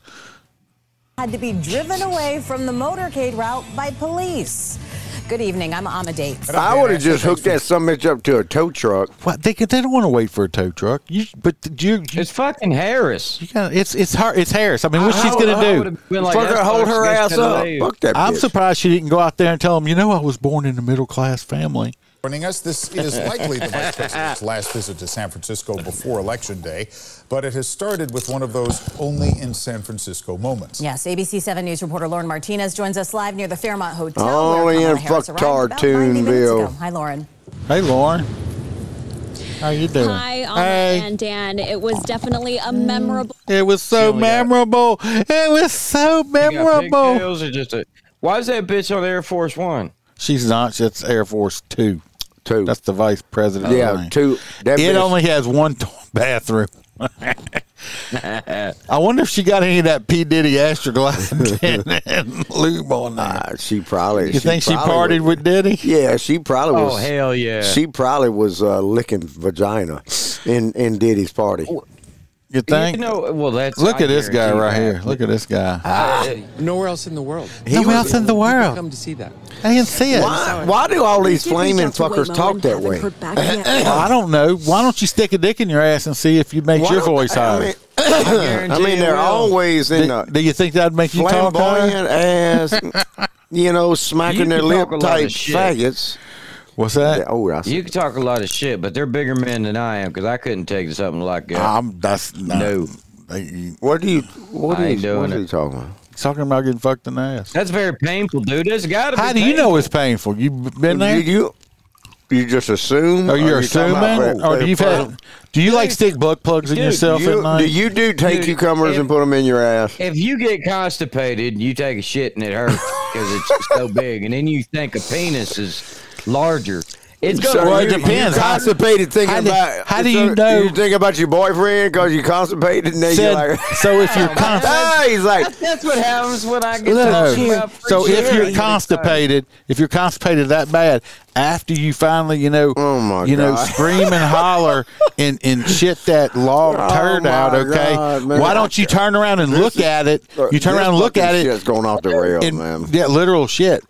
Had to be driven away from the motorcade route by police. Good evening. I'm Amadate. I would have just hooked that summit up to a tow truck. What? They don't want to wait for a tow truck. It's fucking Harris. It's Harris. I mean, what's she's gonna do? Hold her ass up. Fuck that bitch. I'm surprised she didn't go out there and tell them. I was born in a middle class family. Joining us, this is likely the Vice President's last visit to San Francisco before Election Day, but it has started with one of those only in San Francisco moments. Yes, ABC 7 News reporter Lauren Martinez joins us live near the Fairmont Hotel. Only in Fucktartoonville. Hi, Lauren. Hey, Lauren. How you doing? Hi, Anna and Dan. It was definitely a memorable. It was so memorable. It was so memorable. Why is that bitch on Air Force One? She's not. That's Air Force Two. That's the vice president. Yeah, two. It only has one bathroom. I wonder if she got any of that P. Diddy Astroglide and lube on there. She probably. You think she partied with Diddy? Yeah, she probably was. Oh, hell yeah. She probably was licking vagina in Diddy's party. You think? Look at this guy right here. Look at this guy. Nowhere else in the world. Nowhere else in the world. Come to see that. I didn't see it. Why do all these flaming fuckers talk that way? I don't know. Why don't you stick a dick in your ass and see if you make your voice higher? I mean, they're always in the. Do you think that'd make you talk higher? Ass, smacking their lip type faggots. What's that? You can talk a lot of shit, but they're bigger men than I am because I couldn't take something like that. No. What are you talking about? He's talking about getting fucked in the ass. That's very painful, dude. It's got to be. How do you know it's painful? You been there? You just assume? Are you assuming? Or do you like stick butt plugs in yourself at night? Do you take cucumbers and put them in your ass? If you get constipated and you take a shit and it hurts because it's so big, and then you think a penis is larger, It's So going. Well, it depends. You constipated thinking about. How do you know? You think about your boyfriend because you constipated, and then you're like, so if you're constipated, he's like, that's what happens when I get no. to So if you're constipated, that bad, after you finally, scream and holler and shit that log turd out, okay? God, man. Why don't you turn around and look at it? You turn around and look at it. Shit's going off the rails, man. Yeah, literal shit.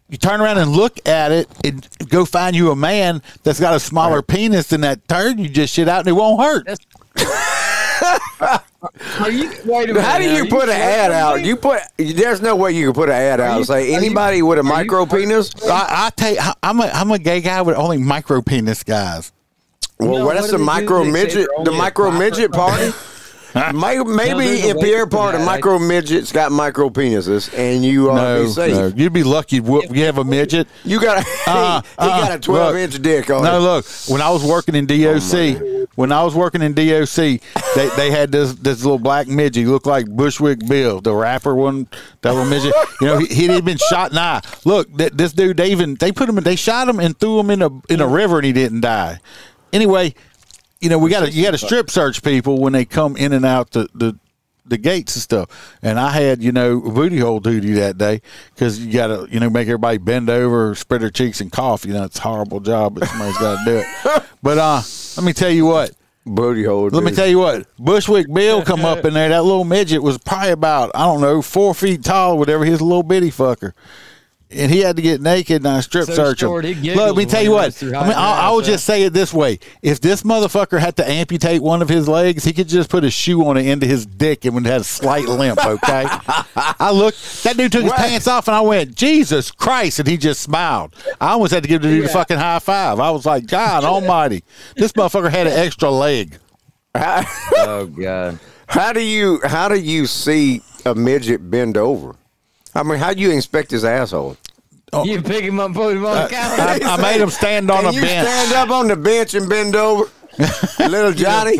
You turn around and look at it and go find you a man that's got a smaller penis than that turd you just shit out, and it won't hurt. Wait a minute, how do you put an ad out? There's no way you can put an ad out and say anybody with a micro penis. I tell you, I'm a gay guy with only micro penis guys. Well, that's the micro midget. The micro midget party. Maybe in Pierre part, a micro midget's got micro penises, and you be safe. No, you'd be lucky. You have a midget. You got he got a 12-inch dick on. No, look. When I was working in DOC, they had this little black midget. He looked like Bushwick Bill, the rapper one. That little midget. He'd been shot in the eye. Look, this dude. They shot him and threw him in a river, and he didn't die. Anyway. You got to strip search people when they come in and out the gates and stuff. And I had, booty hole duty that day because you got to, make everybody bend over, spread their cheeks and cough. It's a horrible job, but somebody's got to do it. But let me tell you what. Booty hole duty. Let me tell you what. Bushwick Bill come up in there. That little midget was probably about, 4 feet tall, whatever, his little bitty fucker. And he had to get naked and I strip search him. Look, let me tell you what. I will just say it this way. If this motherfucker had to amputate one of his legs, he could just put a shoe on the end of his dick and would have a slight limp, okay? That dude took his pants off and I went, Jesus Christ, and he just smiled. I almost had to give the dude a fucking high five. I was like, God almighty. This motherfucker had an extra leg. Oh, God. How do you see a midget bend over? I mean, how do you inspect his asshole? Oh. You pick him up, put him on the counter. I made him stand on a bench. Stand up on the bench and bend over. Little Johnny,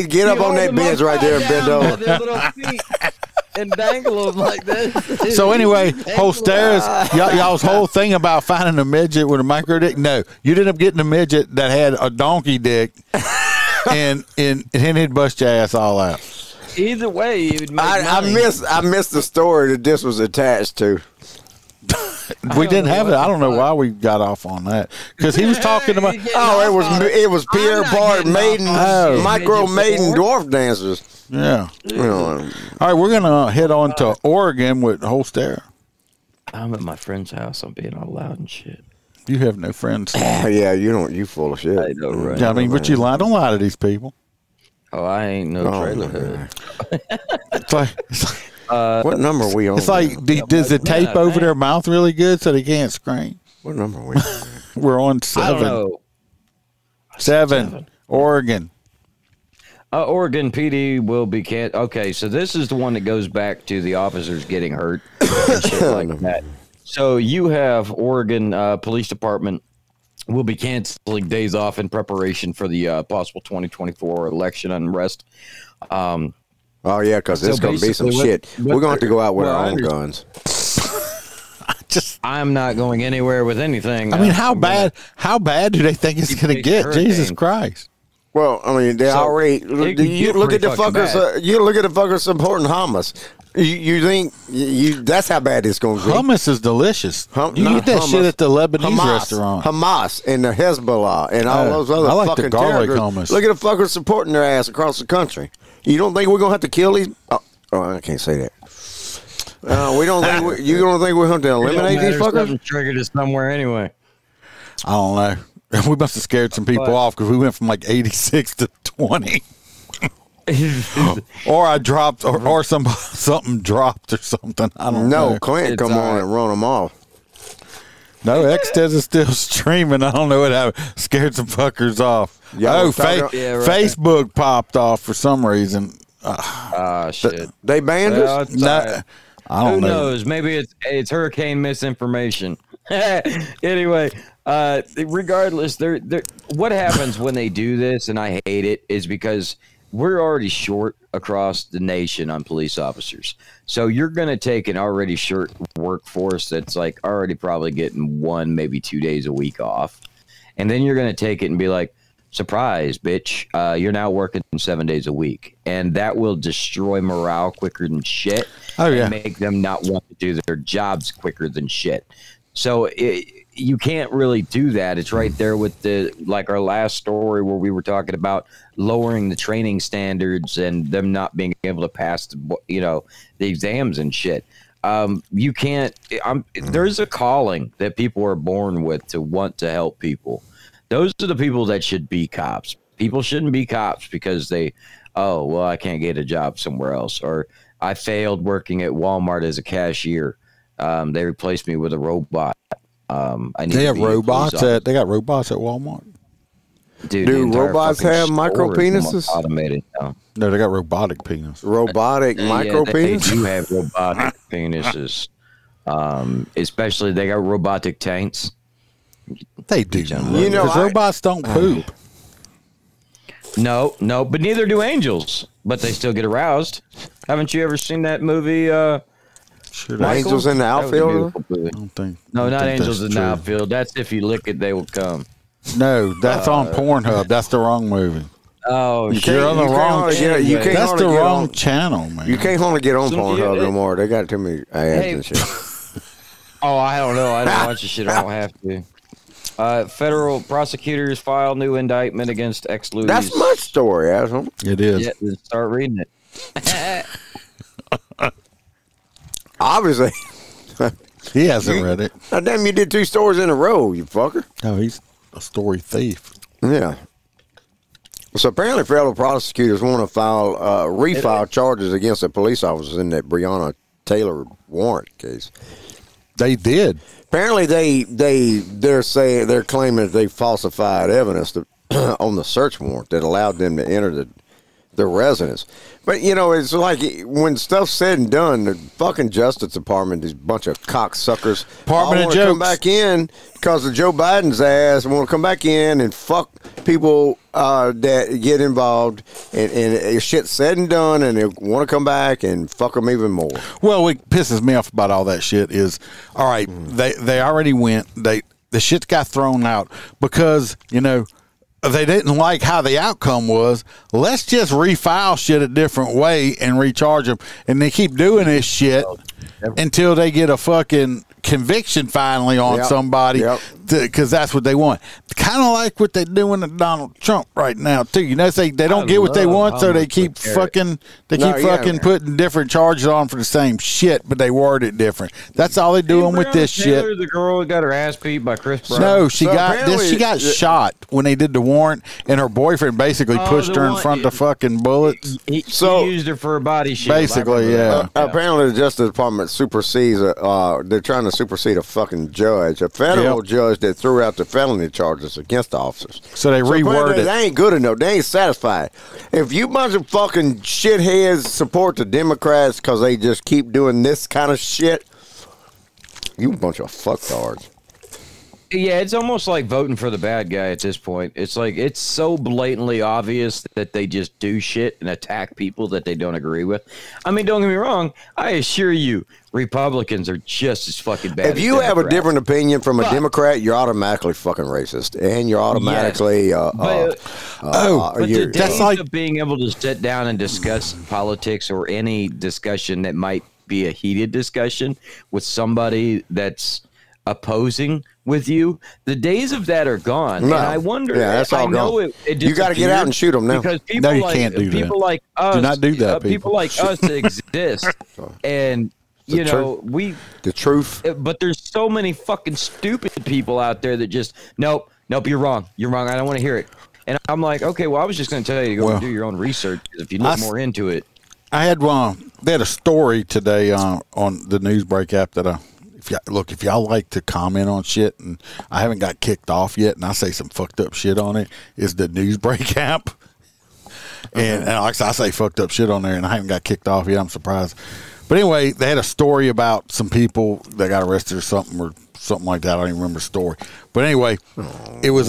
get up on that bench right there and bend over. Their little feet and dangle them like this. So anyway, Holstera's, y'all's whole thing about finding a midget with a micro dick. No, you ended up getting a midget that had a donkey dick, and he'd bust your ass all out. Either way, you'd make I missed the story that this was attached to. We didn't have it. I don't know why we got off on that because he was talking about. It was Pierre Part micro maiden dwarf dancers. Yeah. All right, we're gonna head on to Oregon with Holstera. I'm at my friend's house. I'm being all loud and shit. You have no friends. Yeah, you full of shit. I know, right? I mean, but you lie. Don't lie to these people. Oh, I ain't no trailer hood. It's like, what number are we on? It's like, does the tape over their mouth really good so they can't scream? What number are we on? We're on 7. I don't know. 7. Oregon. Oregon PD will be Okay, so this is the one that goes back to the officers getting hurt and shit like that. So you have Oregon Police Department will be canceling days off in preparation for the possible 2024 election unrest. Oh, yeah, because there's going to be some shit. We're going to have to go out with our own guns. I'm not going anywhere with anything. I mean, how bad do they think it's going to get? Jesus Christ. Well, I mean, they already you look at the fuckers supporting Hamas. You think that's how bad it's going to be? Hummus is delicious. You get that shit at the Lebanese restaurant. Hamas and the Hezbollah and all those other fucking terrorists. Hummus. Look at the fuckers supporting their ass across the country. You don't think we're going to have to kill these? Oh, I can't say that. We don't think you don't think we're going to eliminate these fuckers? Triggered us somewhere anyway. I don't know. We must have scared some people off because we went from like 86 to 20. Or I dropped, or something dropped or something. I don't know. No, Clint come on and run them off. No, X-Tez is still streaming. I don't know what happened. Scared some fuckers off. Facebook popped off for some reason. Shit. They banned us? No, I don't know. Who knows? Maybe it's hurricane misinformation. Anyway, regardless, what happens when they do this, and I hate it, is because we're already short across the nation on police officers. So you're going to take an already short workforce that's like already probably getting 1, maybe 2 days a week off. And then you're going to take it and be like, surprise, bitch, you're now working 7 days a week. And that will destroy morale quicker than shit. Oh, yeah. And make them not want to do their jobs quicker than shit. So you can't really do that. It's right there with like our last story where we were talking about lowering the training standards and them not being able to pass, the exams and shit. You can't. There's a calling that people are born with to want to help people. Those are the people that should be cops. People shouldn't be cops because I can't get a job somewhere else, or I failed working at Walmart as a cashier. They replaced me with a robot. They have robots they got robots at Walmart. Dude, do robots have micro penises? Automated now. No, they got robotic penis. Robotic micro penis? They do have robotic penises. Especially they got robotic tanks. They do. Because robots don't poop. No, but neither do angels. But they still get aroused. Haven't you ever seen that movie? Angels in the Outfield? I don't think. No, not angels in the outfield. That's if you lick it, they will come. No, that's on Pornhub. That's the wrong movie. Oh, you're on the wrong. That's the wrong channel, man. You can't only get on Pornhub no more. They got too many ads and shit. Oh, I don't know. I don't watch the shit. I don't have to. Federal prosecutors file new indictment against ex-Louis. That's my story, asshole. It is. Yeah, start reading it. Obviously. He hasn't read it. Now, damn, you did 2 stories in a row, you fucker. No, he's a story thief. Yeah. So apparently federal prosecutors want to refile charges against the police officers in that Breonna Taylor warrant case. They did. Apparently they're claiming that they falsified evidence on the search warrant that allowed them to enter the residence. But, it's like when stuff's said and done, the fucking Justice Department, these bunch of cocksuckers, Department of jokes, come back in because of Joe Biden's ass, want to come back in and fuck people that get involved, and shit's said and done, and they want to come back and fuck them even more. Well, what pisses me off about all that shit is, all right, they already went, the shit got thrown out because, they didn't like how the outcome was. Let's just refile shit a different way and recharge them. And they keep doing this shit until they get a fucking conviction finally on somebody, because that's what they want. Kind of like what they're doing to Donald Trump right now too. They don't get what they want, so they keep fucking putting different charges on for the same shit, but they word it different. That's all they're doing with this shit. The girl who got her ass beat by Chris Brown. No, she got shot when they did the warrant, and her boyfriend basically pushed her in front of fucking bullets. He used her for a body shield. Basically, yeah. Apparently, the Justice Department supersedes. They're trying to supersede a fucking judge, a federal judge that threw out the felony charges against the officers. So they reworded it. They ain't good enough. They ain't satisfied. If you bunch of fucking shitheads support the Democrats because they just keep doing this kind of shit, you a bunch of fucktards. Yeah, it's almost like voting for the bad guy at this point. It's like it's so blatantly obvious that they just do shit and attack people that they don't agree with. I mean, don't get me wrong. I assure you, Republicans are just as fucking bad. If you have a different opinion from a Democrat, you're automatically fucking racist, and you're automatically. That's like being able to sit down and discuss politics or any discussion that might be a heated discussion with somebody that's opposing with you. The days of that are gone. No. And I wonder. Yeah, that's all gone. You got to get out and shoot them now. Because people can't do people that. like us. Do not do that. People like us exist, and the truth. But there's so many fucking stupid people out there that just nope, you're wrong. You're wrong. I don't want to hear it. And I'm like, okay, well, I was just going to tell you to go and do your own research if you look more into it. I had one. They had a story today on the Newsbreak app that if y'all like to comment on shit, and I haven't got kicked off yet, and I say some fucked up shit on it, is the Newsbreak app. And like I say fucked up shit on there, and I haven't got kicked off yet. I'm surprised. But anyway, they had a story about some people that got arrested or something like that. I don't even remember the story. But anyway, it was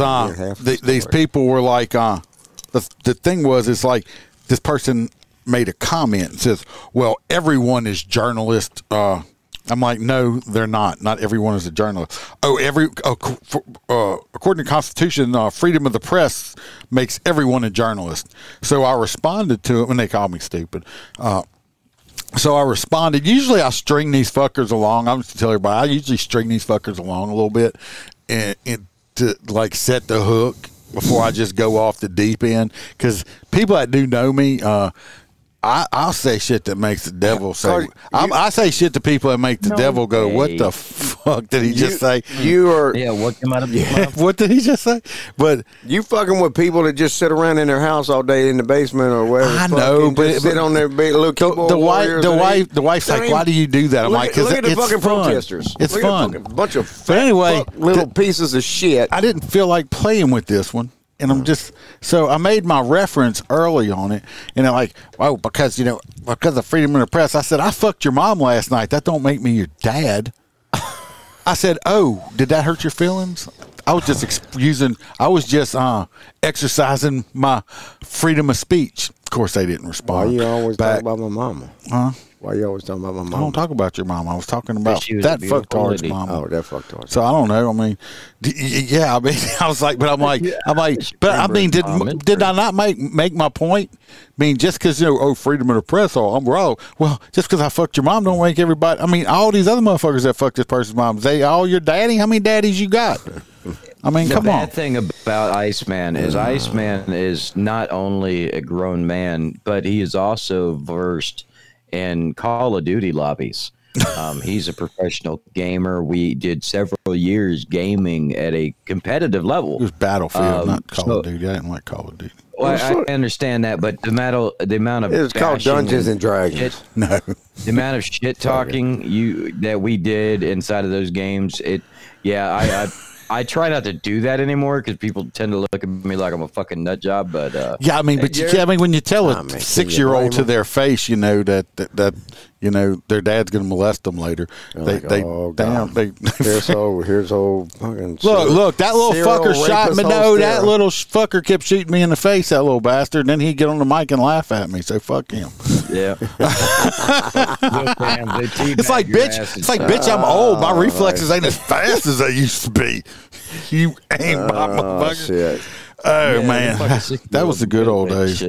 these people were like, the thing was, it's like this person made a comment and says, well, everyone is journalist I'm like, no, they're not. Not everyone is a journalist. According to the Constitution, freedom of the press makes everyone a journalist. So I responded to it when they called me stupid. So I responded. Usually I string these fuckers along. I'm just tell everybody, I usually string these fuckers along a little bit and to like set the hook before I just go off the deep end. Because people that do know me, I'll say shit that makes the devil say. I say shit to people that make the devil go, "What the fuck did he just say?" What came out of your mouth? What did he just say? But you fucking with people that just sit around in their house all day in the basement or wherever. I know, but sit on their big little keyboard the wife's like, "Why do you do that?" I'm like, "Because look at the fucking fun. protesters. It's fun. Bunch of but anyway, little pieces of shit." I didn't feel like playing with this one. And I'm just, so I made my reference early on it, and they're like, oh, because of freedom of the press. I said, I fucked your mom last night. That don't make me your dad. I said, oh, did that hurt your feelings? I was just exercising my freedom of speech. Of course, they didn't respond. Why you always talk about my mama? Huh? Why you always talking about my mama? I don't talk about your mom. I was talking about that fucktard's mom. Oh, that fucktard. So I don't know. I mean, yeah. I mean, I was like, but I'm like, but I mean, did I not make my point? I mean, just because freedom of the press, I'm wrong. Well, just because I fucked your mom don't make everybody. I mean, all these other motherfuckers that fucked this person's mom, they all your daddy. How many daddies you got? I mean, come on. The bad thing about Iceman is not only a grown man, but he is also versed in Call of Duty lobbies. He's a professional gamer. We did several years gaming at a competitive level. It was Battlefield, not Call of Duty. I didn't like Call of Duty. Well, I understand that, but the amount of it's called Dungeons and Dragons. No, the amount of shit talking that we did inside of those games. I try not to do that anymore because people tend to look at me like I'm a fucking nut job. But yeah, I mean, but when you tell a 6-year-old to their face, that their dad's going to molest them later. Here's old fucking. Look, that little fucker shot me. No, that little fucker kept shooting me in the face. That little bastard. And then he'd get on the mic and laugh at me. So fuck him. Yeah. It's like, bitch, I'm old. My reflexes ain't as fast as they used to be. You ain't my motherfucker. Shit. Oh man, that was the good old days.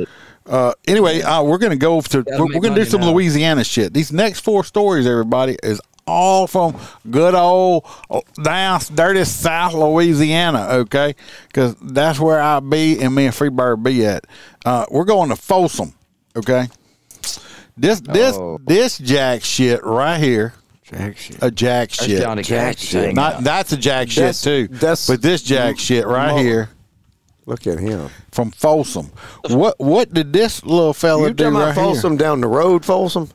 Anyway, we're gonna go we're gonna do some Louisiana shit. These next 4 stories, everybody, is all from good old down dirty South Louisiana. Okay, because that's where I be and me and Freebird be at. We're going to Folsom. Okay, this jack shit right here. A jack shit. That's a jack shit too. But this jack shit right here. Look at him from Folsom. What did this little fella do right here? Folsom down the road, Folsom,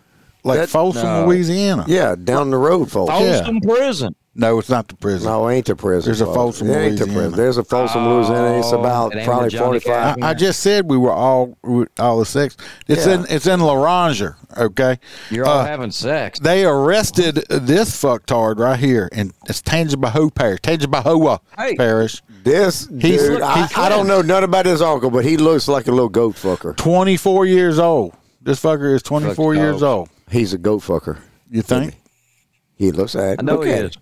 Folsom, Louisiana. Yeah, down the road, Folsom. Folsom prison. No, it's not the prison. No, it ain't the prison. There's a Folsom, Louisiana. There's a Folsom, Louisiana. It's about probably 45. I just said we were all the sex. It's in La Ranger. Okay, you're all having sex. They arrested this fucktard right here, and it's Tangipahoa Parish. This dude, I don't know nothing about this uncle, but he looks like a little goat fucker. 24 years old. This fucker is 24 years old. He's a goat fucker. You think? He looks at. I know he is.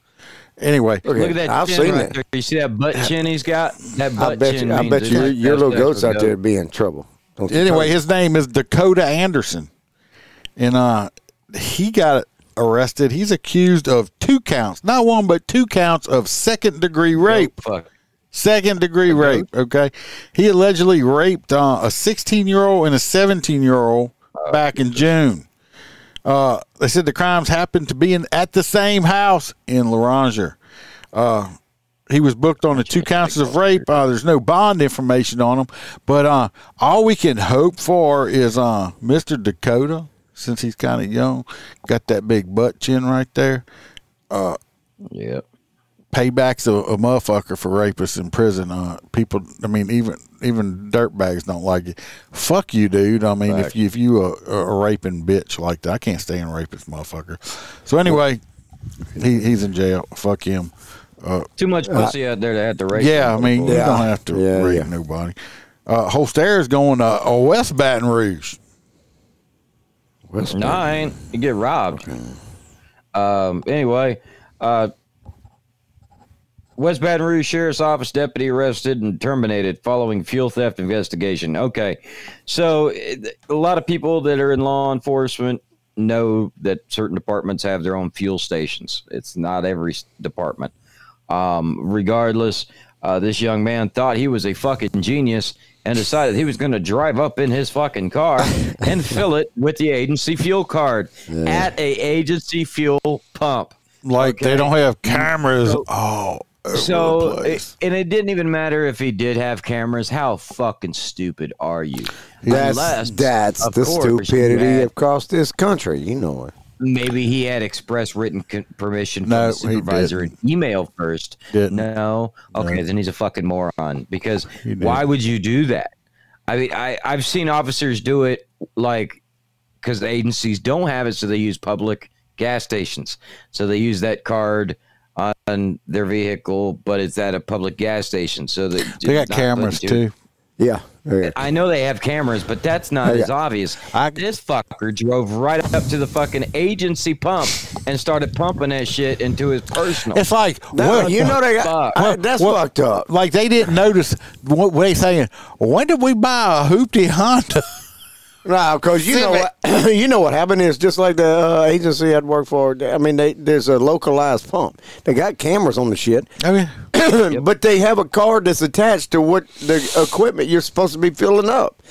Anyway, look at that. I've seen it. You see that butt chin he's got? That butt chin. I bet you your little goats out there be in trouble. Anyway, his name is Dakota Anderson, and he got arrested. He's accused of 2 counts, not 1 but 2 counts of second-degree rape. Second-degree rape. Okay, he allegedly raped a 16-year-old and a 17-year-old back in June. They said the crimes happened to be at the same house in La Ranger. He was booked on the 2 counts of rape. There's no bond information on him, but all we can hope for is Mr. Dakota, since he's kind of young, got that big butt chin right there. Yep. Payback's a motherfucker for rapists in prison. People, I mean, even dirtbags don't like it. Fuck you, dude. I mean, if you a raping bitch like that, I can't stand rapist motherfucker. So anyway, he's in jail. Fuck him. Too much pussy out there to have to rape. Yeah, I mean, you don't have to rape nobody. Holstera is going to West Baton Rouge. No, I ain't. You get robbed. Anyway, West Baton Rouge Sheriff's Office deputy arrested and terminated following fuel theft investigation. Okay, so a lot of people that are in law enforcement know that certain departments have their own fuel stations. It's not every department. Regardless, this young man thought he was a fucking genius and decided he was going to drive up in his fucking car and fill it with the agency fuel card at a agency fuel pump. Like they don't have cameras. So and it didn't even matter if he did have cameras. How fucking stupid are you? That's the stupidity across this country. You know it. Maybe he had express written permission from the supervisor and email first. No. Okay, then he's a fucking moron. Because why would you do that? I mean, I've seen officers do it like because the agencies don't have it, so they use public gas stations. So they use that card on their vehicle, but it's at a public gas station. So they got cameras too. Yeah. I know they have cameras, but that's not as obvious. This fucker drove right up to the fucking agency pump and started pumping that shit into his personal. It's like, that's fucked up. Like they didn't notice what they saying. When did we buy a hoopty Honda? No, because you know what happened is just like the agency I'd worked for. I mean, there's a localized pump. They got cameras on the shit, but they have a card that's attached to what the equipment you're supposed to be filling up.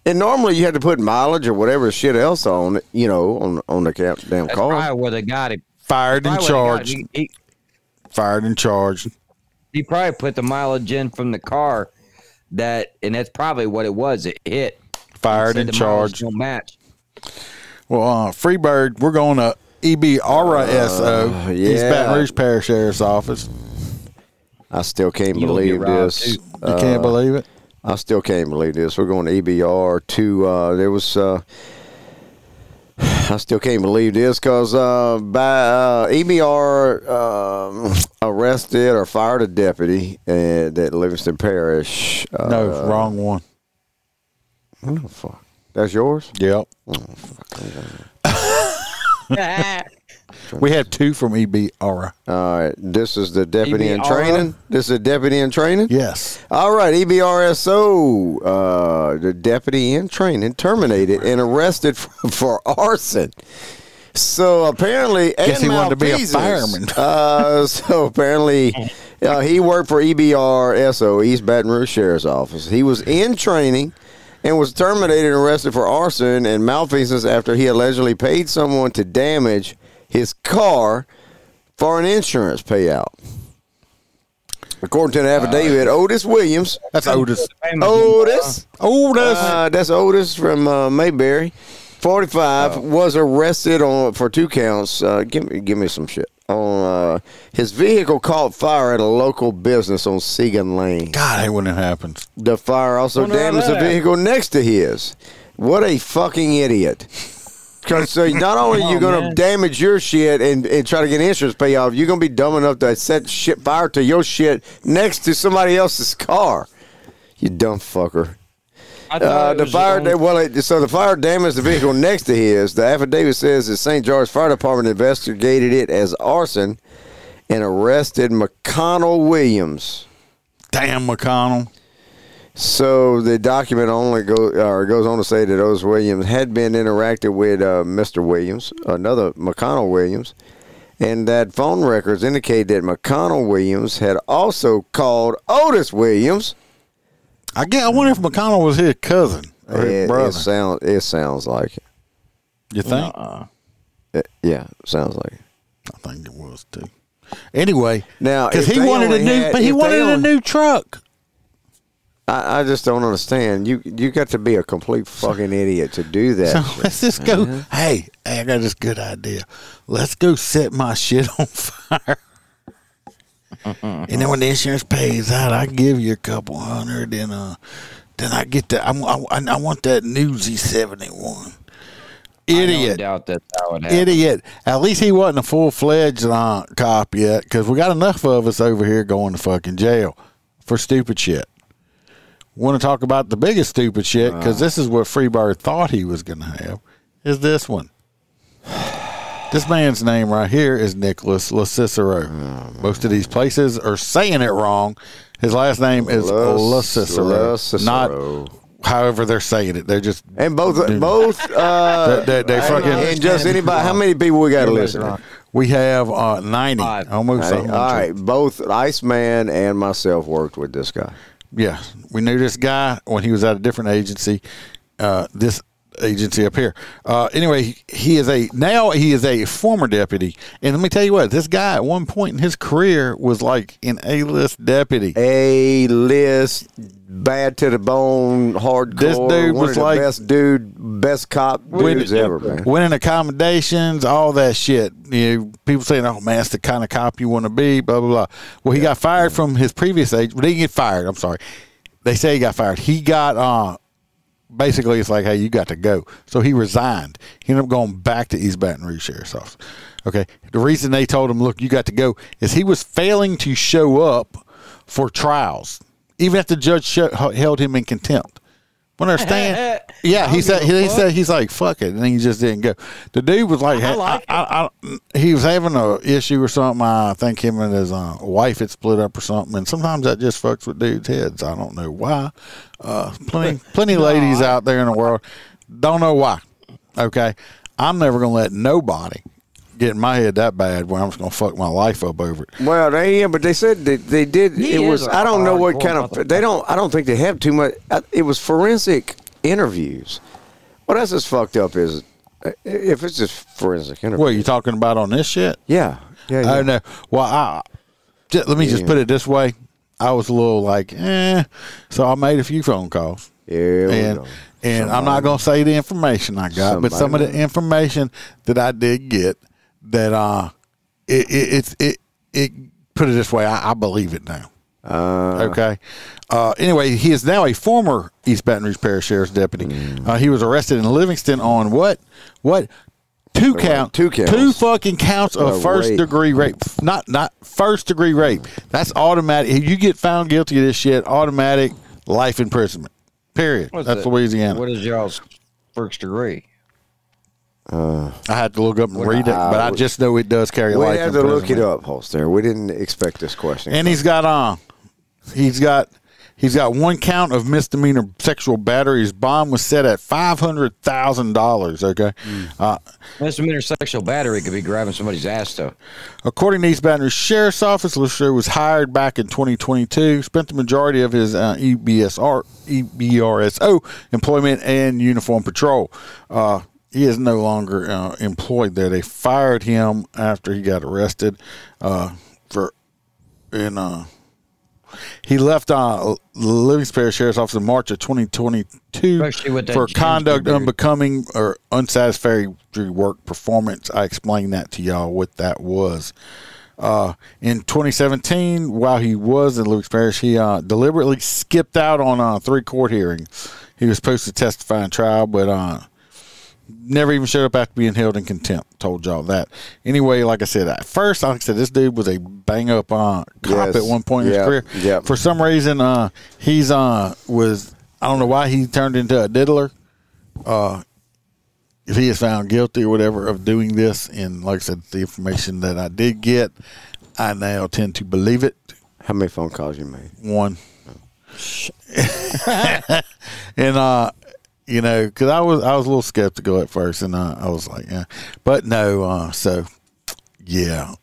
And normally you had to put mileage or whatever shit else on it, you know, on the damn car. That's probably where they got it. Fired and charged. Fired and charged. He probably put the mileage in from the car, and that's probably what it was. It hit. Fired and charged. Don't match. Well, Freebird, we're going to EBRSO, East Baton Rouge Parish Sheriff's Office. I still can't believe this. You can't believe it? I still can't believe this. We're going to EBR to, I still can't believe this because EBR arrested or fired a deputy at Livingston Parish. No, wrong one. Oh, fuck. That's yours? Yep. Oh, fuck. We have two from EBR. All right. This is the deputy in training? This is a deputy in training? Yes. All right. EBRSO, the deputy in training, terminated and arrested for arson. So apparently, guess he wanted to be a fireman. So apparently, he worked for EBRSO, East Baton Rouge Sheriff's Office. He was in training and was terminated and arrested for arson and malfeasance after he allegedly paid someone to damage his car for an insurance payout. According to the affidavit, Otis Williams. That's Otis. Otis. That's Otis from Mayberry. 45 was arrested for 2 counts. Give me some shit. On his vehicle caught fire at a local business on Segan Lane. God, I hate when it happens. The fire also damaged the vehicle next to his. What a fucking idiot. Because not only are you going to damage your shit and try to get insurance payoff, you're going to be dumb enough to set shit fire to your shit next to somebody else's car. You dumb fucker. The fire damaged the vehicle next to his. The affidavit says the St. George Fire Department investigated it as arson and arrested McConnell Williams. Damn, McConnell. So the document goes on to say that Otis Williams had been interacted with Mr. Williams, another McConnell Williams, and that phone records indicate that McConnell Williams had also called Otis Williams. I wonder if McConnell was his cousin or his brother. It sounds like it. You think? Yeah, sounds like it. I think it was too. Anyway, now because he wanted a new truck. I just don't understand. You got to be a complete fucking idiot to do that. So let's just go. Hey, I got this good idea. Let's go set my shit on fire. And then when the insurance pays out, I give you a couple $100, and then I get that. I want that new Z71. Idiot. I don't doubt that's how it happened. Idiot. At least he wasn't a full-fledged cop yet, because we got enough of us over here going to fucking jail for stupid shit. Want to talk about the biggest stupid shit, because this is what Freebird thought he was going to have, is this one. This man's name right here is Nicholas LaCicero. Most of these places are saying it wrong. His last name is LaCicero. Not however they're saying it. They're just and both they fucking and just anybody. How many people we got to listen? We have 90, almost 100. All right, both Iceman and myself worked with this guy. Yeah, we knew this guy when he was at a different agency. This agency up here. Anyway, he is a former deputy, and let me tell you what, this guy at one point in his career was like an A-list deputy. A-list, bad to the bone, hardcore. This dude one was of the like best cop dudes ever, man. Winning accommodations, all that shit. You know, people saying, "Oh man, that's the kind of cop you want to be." Blah blah blah. Well, he got fired from his previous agent. Well, he didn't get fired. I'm sorry. They say he got fired. He got basically, it's like, hey, you got to go. So he resigned. He ended up going back to East Baton Rouge Sheriff's Office. Okay. The reason they told him, look, you got to go, is he was failing to show up for trials, even if the judge held him in contempt. Want to understand? Yeah, he said he's like, fuck it, and he just didn't go. The dude was like, he was having a issue or something. I think him and his wife had split up or something, and sometimes that just fucks with dudes' heads. I don't know why. Plenty of ladies out there in the world, don't know why. Okay, I'm never gonna let nobody get in my head that bad where I'm just gonna fuck my life up over it. Well, but they said they did. It was, I don't know what kind of, I don't think they have too much. It was forensic interviews. What else is fucked up is if it's just forensic interviews. What are you talking about on this shit? Yeah. I know. Well, let me just put it this way. I was a little like, so I made a few phone calls. Yeah, and I'm not gonna say the information I got, but some of the information that I did get, that it put it this way, I believe it now. Okay. Anyway, he is now a former East Baton Rouge Parish Sheriff's deputy. He was arrested in Livingston on what? Two fucking counts of first-degree rape. Not first-degree rape. That's automatic. If you get found guilty of this shit, automatic life imprisonment. Period. That's Louisiana. What is y'all's first degree? I had to look up and read it, but I just know it does carry life imprisonment. We had to look it up, Holstera. We didn't expect this question. And he's got one count of misdemeanor sexual battery. His bond was set at $500,000. Okay, misdemeanor sexual battery could be grabbing somebody's ass, though. According to East Baton Rouge Sheriff's Office, LaCicero was hired back in 2022. Spent the majority of his EBRSO employment in uniform patrol. He is no longer employed there. They fired him after he got arrested he left Livingston Parish Sheriff's Office in March of 2022 for conduct unbecoming or unsatisfactory work performance. I explained that to y'all what that was. In 2017, while he was in Livingston Parish, he deliberately skipped out on 3 court hearings. He was supposed to testify in trial, but never even showed up after being held in contempt. Told y'all that. Anyway, like I said, at first, like I said, this dude was a bang-up cop at one point in his career. Yep. For some reason, he's I don't know why he turned into a diddler. If he is found guilty or whatever of doing this, and like I said, the information that I did get, I now tend to believe it. How many phone calls you made? 1. And you know, because I was a little skeptical at first, and I was like, yeah, but no. So, yeah,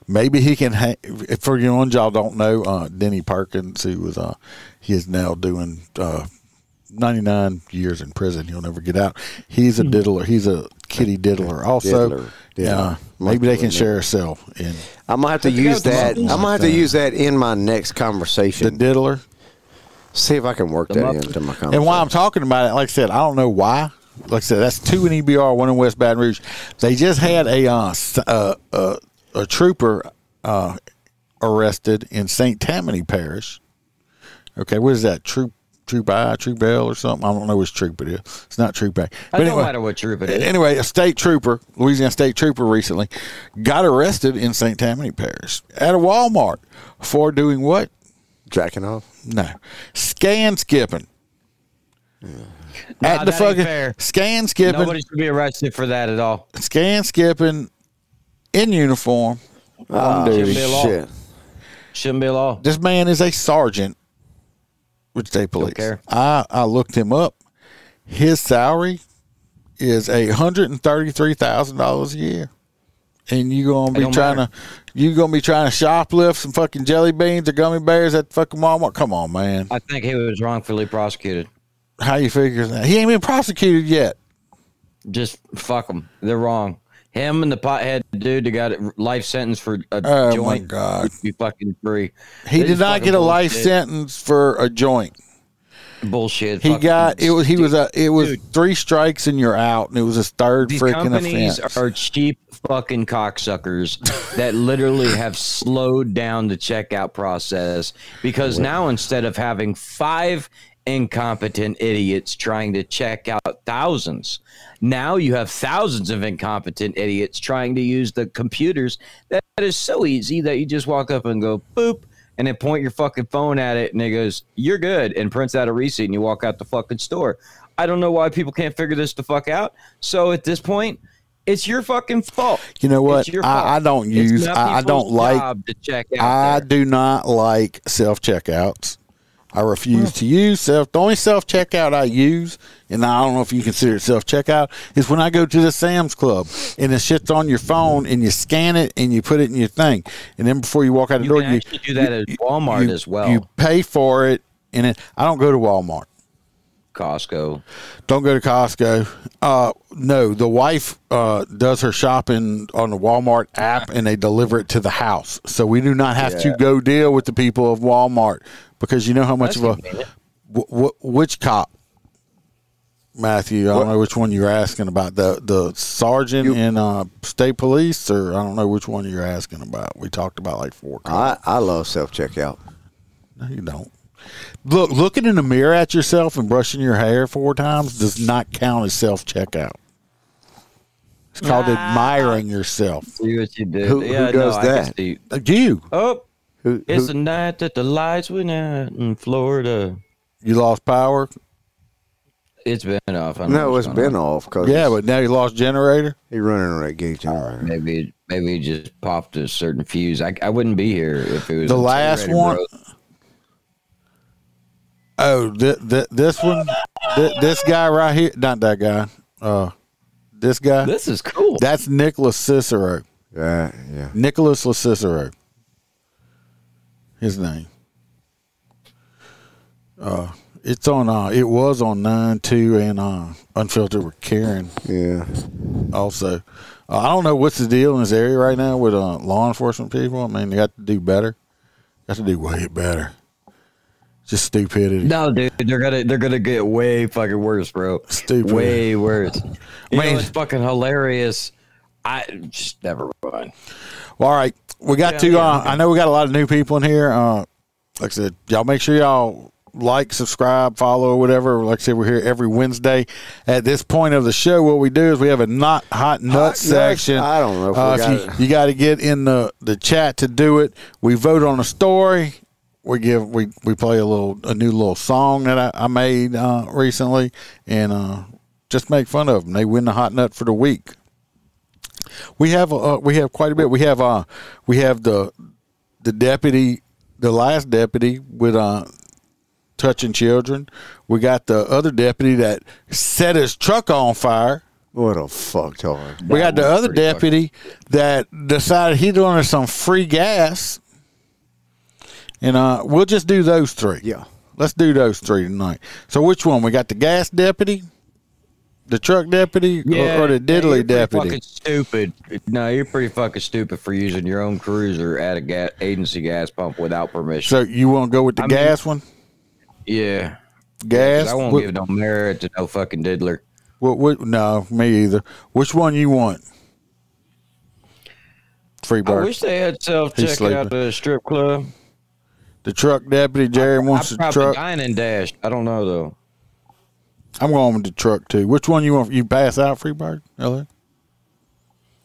maybe he can. For you ones y'all don't know, Denny Perkins, who was he is now doing 99 years in prison. He'll never get out. He's a diddler. He's a kitty diddler. Also, diddler. Yeah, maybe they can share a cell. I'm gonna have to use that. I'm gonna have to use that in my next conversation. The diddler. See if I can work that into my conversation. And while I'm talking about it, like I said, I don't know why. Like I said, that's 2 in EBR, 1 in West Baton Rouge. They just had a trooper arrested in St. Tammany Parish. Okay, what is that? Troop I, Troop L or something? I don't know which troop it is. It's not Troop A. It don't matter what troop it is. Anyway, a state trooper, Louisiana state trooper recently, got arrested in St. Tammany Parish at a Walmart for doing what? Jacking off? No. Scan skipping. at the fucking scan skipping. Nobody should be arrested for that at all. Scan skipping in uniform on duty. Shouldn't be a law. This man is a sergeant with state police. I looked him up. His salary is $133,000 a year, and you're gonna be trying to shoplift some fucking jelly beans or gummy bears at fucking Walmart. Come on, man. I think he was wrongfully prosecuted. How you figure that? He ain't been prosecuted yet. Just fuck them. They're wrong. Him and the pothead dude that got a life sentence for a joint. My God. Would be fucking free. He did not get a life sentence for a joint. Bullshit. He got it was 3 strikes and you're out, and it was his third freaking offense. These are cheap fucking cocksuckers that literally have slowed down the checkout process because now instead of having 5 incompetent idiots trying to check out thousands, now you have thousands of incompetent idiots trying to use the computers. That is so easy that you just walk up and go boop and then point your fucking phone at it and it goes, you're good, and prints out a receipt and you walk out the fucking store. I don't know why people can't figure this the fuck out. So at this point, it's your fucking fault. You know what? I don't use. I don't like. I do not like self checkouts. I refuse to use self. The only self checkout I use, and I don't know if you consider it self checkout, is when I go to the Sam's Club and the shit's on your phone and you scan it and you put it in your thing, and then before you walk out the door, you do that at Walmart as well. You pay for it, and I don't go to Walmart. Costco. Don't go to Costco. No, the wife does her shopping on the Walmart app, and they deliver it to the house. So we do not have to go deal with the people of Walmart because you know how much of a which cop, Matthew? I don't know which one you're asking about. The sergeant in state police, or I don't know which one you're asking about. We talked about like 4 cops. I love self checkout. No, you don't. Look, looking in the mirror at yourself and brushing your hair 4 times does not count as self-checkout. It's called admiring yourself. See what you did. Who does that? You. Oh, it's the night that the lights went out in Florida. You lost power? It's been off. No, it's been off. Yeah, but now you lost generator? He's running on that gauge generator. Maybe he just popped a certain fuse. I wouldn't be here if it was the last one. Broke. Oh, this one, this guy right here, not that guy. This guy. This is cool. That's Nicholas Cicero. Yeah. Nicholas Cicero. His name. It's on. It was on 9-2 and Unfiltered with Karen. Yeah. Also, I don't know what's the deal in this area right now with law enforcement people. I mean, they got to do better. Got to do way better. Just stupidity. No, dude, they're gonna get way fucking worse, bro. Stupid. Way worse. You know, it's fucking hilarious. I just never mind. Well, all right, we got I know we got a lot of new people in here. Like I said, y'all make sure y'all like, subscribe, follow, or whatever. Like I said, we're here every Wednesday. At this point of the show, what we do is we have a not hot nut section. I don't know. If you got to get in the chat to do it. We vote on a story. We play a new little song that I made recently, and just make fun of them. They win the hot nut for the week. We have quite a bit. We have the deputy, the last deputy with touching children. We got the other deputy that set his truck on fire. What a fucktard. We got the other deputy that decided he wanted some free gas. And we'll just do those 3. Yeah. Let's do those 3 tonight. So which one? We got the gas deputy, the truck deputy, or the diddly deputy? Fucking stupid. No, you're pretty fucking stupid for using your own cruiser at a agency gas pump without permission. So you want to go with the gas one? Yeah. Gas? I won't give no merit to no fucking diddler. No, me either. Which one you want? Freebird. I wish they had self-checkout at the strip club. The truck deputy, Jerry wants the truck. Dine and dash. I don't know though. I'm going with the truck too. Which one you want? You pass out, Freebird? LA?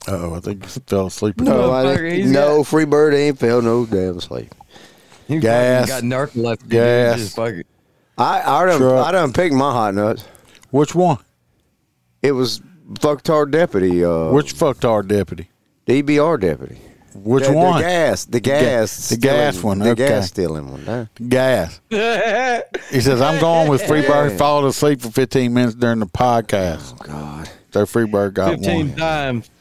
I think he fell asleep. No, Freebird ain't fell no damn asleep. Gas. Got narcolepsy. Gas. I done picked my hot nuts. Which one? It was fucktard deputy. Which fucktard deputy? The EBR deputy. Which one? The gas one. The Okay. gas stealing one. Huh? Gas. He says, I'm going with Freebird. He followed asleep for 15 minutes during the podcast. Oh, God. So Freebird got 15 one. times.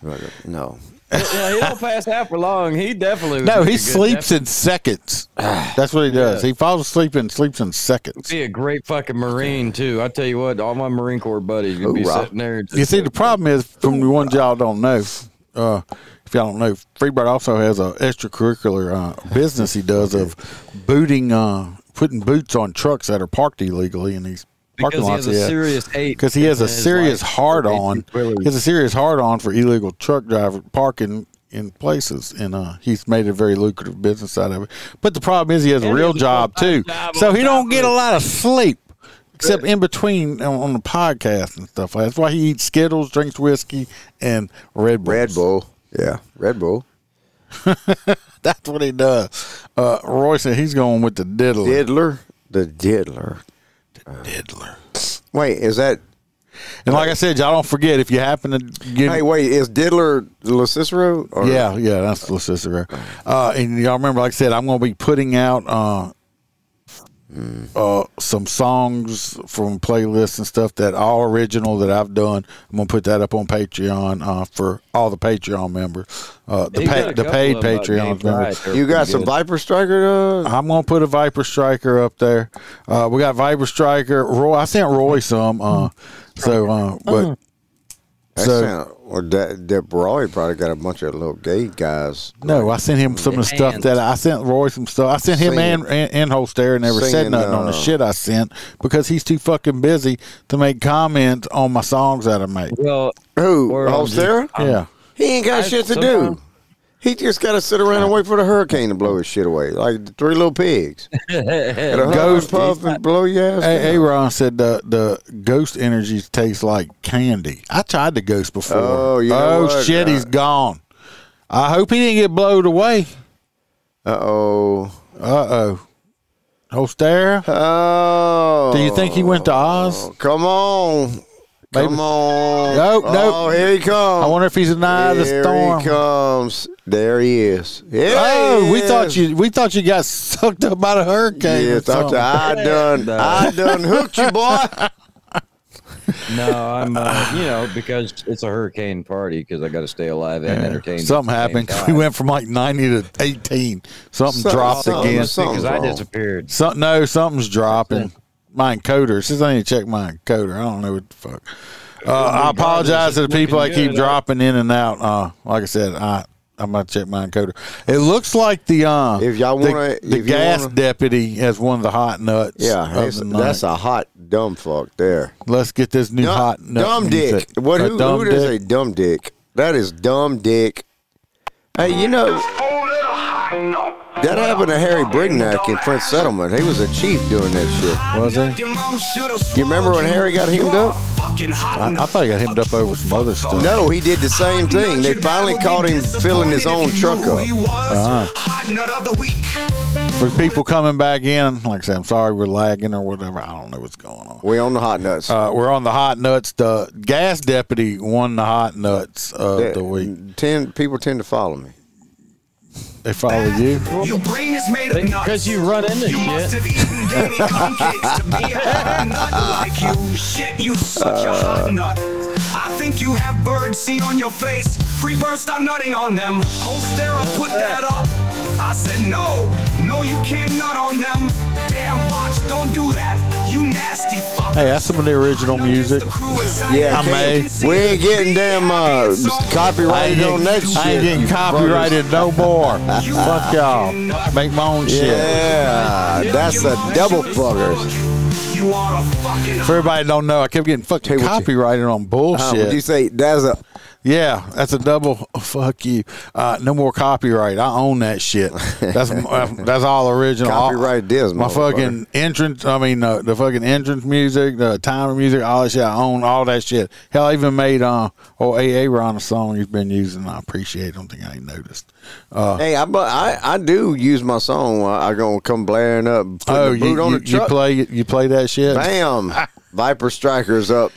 No. Yeah, he don't pass out for long. He definitely. No, he sleeps in seconds. That's what he does. He falls asleep and sleeps in seconds. Be a great fucking Marine too. I tell you what, all my Marine Corps buddies would be sitting there. You see, the problem is, from the ones y'all don't know, if y'all don't know, Freebird also has an extracurricular business he does of booting, putting boots on trucks that are parked illegally in these parking lots. Because he has a serious hate. Because he has a serious hard on. He has a serious hard on for illegal truck driver parking in places, and he's made a very lucrative business out of it. But the problem is, he has a real job too, so he don't get a lot of sleep. Except in between on the podcast and stuff. That's why he eats Skittles, drinks whiskey, and Red Bulls. Red Bull. Yeah, Red Bull. That's what he does. Roy said he's going with the diddler. The diddler. Wait, is that... And like I said, y'all don't forget, if you happen to get... Hey, wait, is diddler La Cicero? Or... Yeah, that's La Cicero. And y'all remember, like I said, I'm going to be putting out... some songs from playlists and stuff that all original that I've done. I'm gonna put that up on Patreon for all the Patreon members, the paid Patreon members. You got some Viper Striker? I'm gonna put a Viper Striker up there. We got Viper Striker. Roy, I sent Roy some. But Roy probably got a bunch of little gay guys. No, I sent him some of the stuff that I sent Roy some stuff. I sent him and Holstera, never said nothing on the shit I sent because he's too fucking busy to make comments on my songs that I make. Well, who? Holstera? Yeah. He ain't got shit to do. He just got to sit around and wait for the hurricane to blow his shit away, like the Three Little Pigs. Ghost puff and blow your ass. Aaron said the ghost energies taste like candy. I tried the ghost before. Oh, shit, he's gone. I hope he didn't get blowed away. Uh-oh. Holstera? Oh. Do you think he went to Oz? Come on. Maybe. Come on. Nope. Oh, here he comes. I wonder if he's an eye of the storm. Here he comes. There he is. We thought you got sucked up by the hurricane. Yeah, I done hooked you, boy. No, I'm, because it's a hurricane party because I got to stay alive and entertain. Something happened. We went from like 90 to 18. Something dropped again. Because I disappeared. Something's dropping. My encoder. Since I need to check my encoder, I don't know what the fuck. I apologize to the people that keep dropping in and out. Like I said, I'm going to check my encoder. It looks like the gas deputy has one of the hot nuts. Yeah, that's a hot dumb fuck there. Let's get this new hot nut. Dumb dick. Who is a dumb dick? That is dumb dick. Hey, that happened to Harry Brignac in French Settlement. He was a chief doing that shit. Was he? You remember when Harry got hemmed up? I thought he got hemmed up over some other stuff. No, he did the same thing. They finally caught him filling his own truck up. For people coming back in, like I said, I'm sorry we're lagging or whatever. I don't know what's going on. We're on the hot nuts. We're on the hot nuts. The gas deputy won the hot nuts of the week. People tend to follow me. They follow you? Your brain is made of nuts. Because you run into you must have eaten daily pancakes to be a nut like you. Shit, you such a hot nut. I think you have bird seed on your face. Freebird, stop nutting on them. Holstera, put that up. I said no, you can't nut on them. Damn, watch, don't do that. You nasty fuck. Hey, that's some of the original music. Yeah, I made. We ain't getting damn copyrighted on that shit. I ain't getting copyrighted no more. Fuck y'all. Make my own shit. Yeah, that's a double fuckers. For everybody don't know, I kept getting fucking copyrighted on bullshit. Would you say that's a... Yeah, that's a double fuck you. No more copyright. I own that shit. That's all original. Copyright this, my fucking entrance. I mean, the fucking entrance music, the timer music, all that shit. I own all that shit. Hell, I even made AA Ron a song he's been using. I appreciate it. I don't think I ain't noticed. Hey, I do use my song. I gonna come blaring up. You play that shit? Bam. Viper Strikers up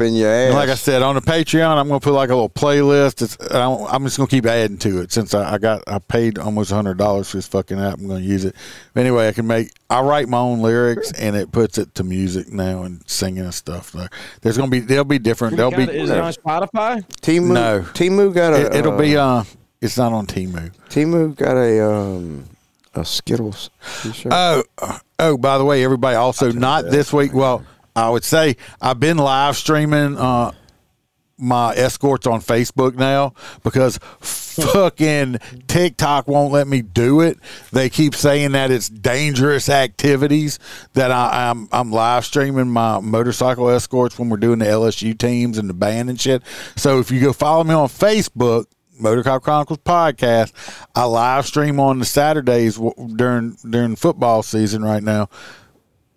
in your ass. And like I said, on the Patreon, I'm going to put like a little playlist. I'm just going to keep adding to it since I paid almost $100 for this fucking app. I'm going to use it. But anyway, I write my own lyrics and it puts it to music now and singing and stuff. They'll be different. Is it on Spotify? Timu, no. Timu got it'll be it's not on Timu. Timu got a Skittles t-shirt. Oh, by the way, everybody, also not this week. Well, I would say I've been live streaming my escorts on Facebook now because fucking TikTok won't let me do it. They keep saying that it's dangerous activities that I'm live streaming my motorcycle escorts when we're doing the LSU teams and the band and shit. So if you go follow me on Facebook, Motorcop Chronicles podcast, I live stream on the Saturdays during football season right now.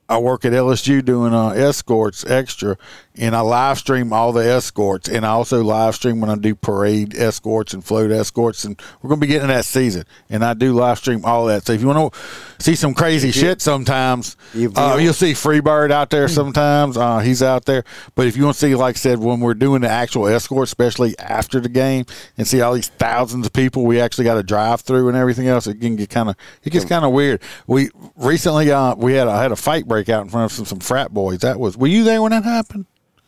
I work at LSU doing escorts extra, and I live stream all the escorts, and I also live stream when I do parade escorts and float escorts, and we're going to be getting that season, and I do live stream all that. So if you want to see some crazy shit sometimes, you'll see Freebird out there sometimes. He's out there. But if you want to see, like I said, when we're doing the actual escort, especially after the game, and see all these thousands of people we actually got to drive through and everything else, it gets kind of weird. We recently I had a fight break out in front of some frat boys. Were you there when that happened?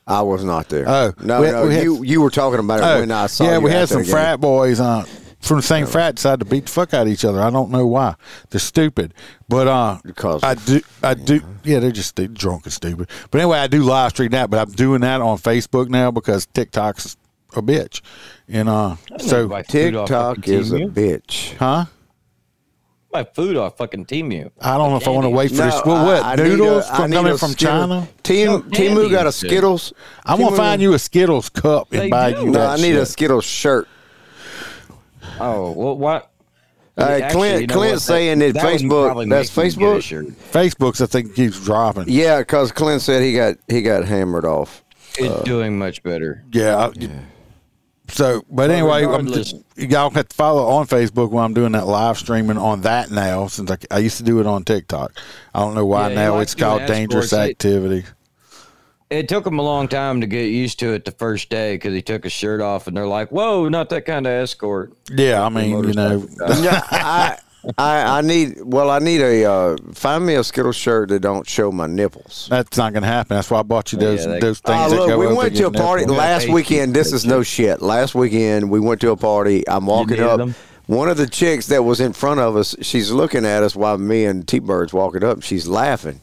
I was not there. Oh, no, you were talking about it when I saw you. Yeah, we had some frat boys from the same frat decided to beat the fuck out of each other. I don't know why. They're stupid. But because I do. Yeah, they're just drunk and stupid. But anyway, I do live stream that, but I'm doing that on Facebook now because TikTok's a bitch. And so TikTok is a bitch. Huh? My food off fucking Temu. I don't know if I want to wait for this. Well, what? Noodles coming from China? Temu got a Skittles. I'm going to find you a Skittles cup and buy you that. No, I need a Skittles shirt. Oh, well, what? Clint's saying that Facebook. That's Facebook? Facebook's, I think, keeps dropping. Yeah, because Clint said he got hammered off. It's doing much better. Yeah. So, but anyway, y'all have to follow on Facebook when I'm doing that live streaming on that now, since I used to do it on TikTok. I don't know why now it's called dangerous activity. It took him a long time to get used to it the first day because he took his shirt off and they're like, whoa, not that kind of escort. Yeah, I mean, you know. I need find me a Skittles shirt that don't show my nipples. That's not going to happen. That's why I bought you those things. Look, we went to a party last weekend. This is no shit. Last weekend we went to a party. I'm walking up. One of the chicks that was in front of us, she's looking at us while me and T-Bird's walking up. She's laughing.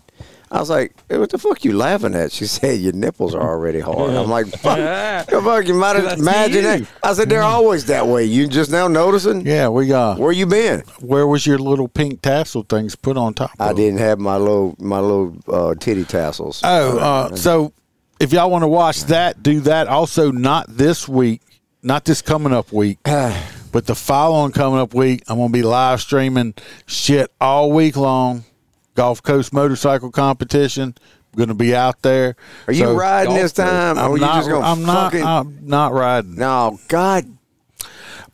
I was like, hey, what the fuck you laughing at? She said, your nipples are already hard. I'm like, fuck, you might imagine that. I said, they're always that way. You just now noticing? Yeah, we got. Where you been? Where was your little pink tassel things put on top of? I didn't have my little titty tassels. So if y'all want to watch that, do that. Also, not this week, not this coming up week, but the following coming up week, I'm going to be live streaming shit all week long. Gulf Coast motorcycle competition. I'm going to be out there. Are you riding this time? I'm not riding. No, God.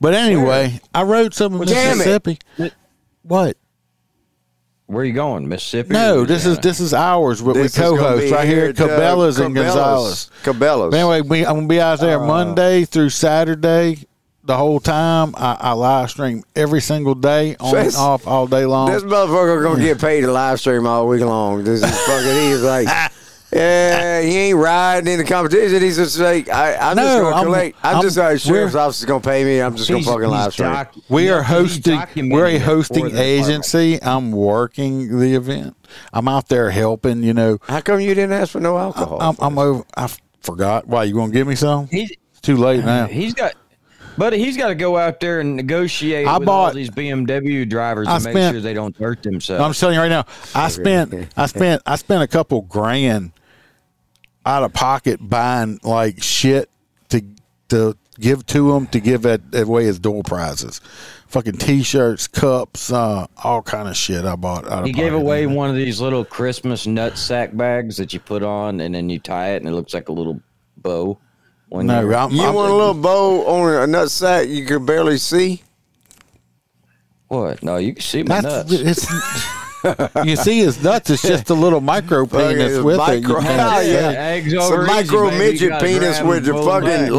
But anyway, I rode some of Mississippi. What? Where are you going, Mississippi? No, this is ours. We co-host right here at Cabela's in Gonzales. Cabela's. But anyway, I'm going to be out there Monday through Saturday. The whole time I live stream every single day, on and off all day long. This motherfucker gonna get paid to live stream all week long. This is fucking. He's like, yeah, he ain't riding in the competition. He's just like, I'm just gonna collect. I'm just like, sheriff's office is gonna pay me. I'm just gonna fucking live stream. We are hosting. We're a hosting agency. I'm working the event. I'm out there helping. You know. How come you didn't ask for no alcohol? I'm over. I forgot. Why, you gonna give me some? It's too late now. But he's got to go out there and negotiate with all these BMW drivers to make sure they don't hurt themselves. I'm telling you right now, I spent a couple grand out of pocket buying like shit to give to them to give away as door prizes. Fucking T-shirts, cups, all kind of shit I bought out of pocket. He gave away one of these little Christmas nut sack bags that you put on and then you tie it and it looks like a little bow. No, you want a little bow on a nut sack you could barely see? What? No, you can see my nuts. You see his nuts. It's just a little micro penis with it. Eggs it's over a micro easy, midget penis with the fucking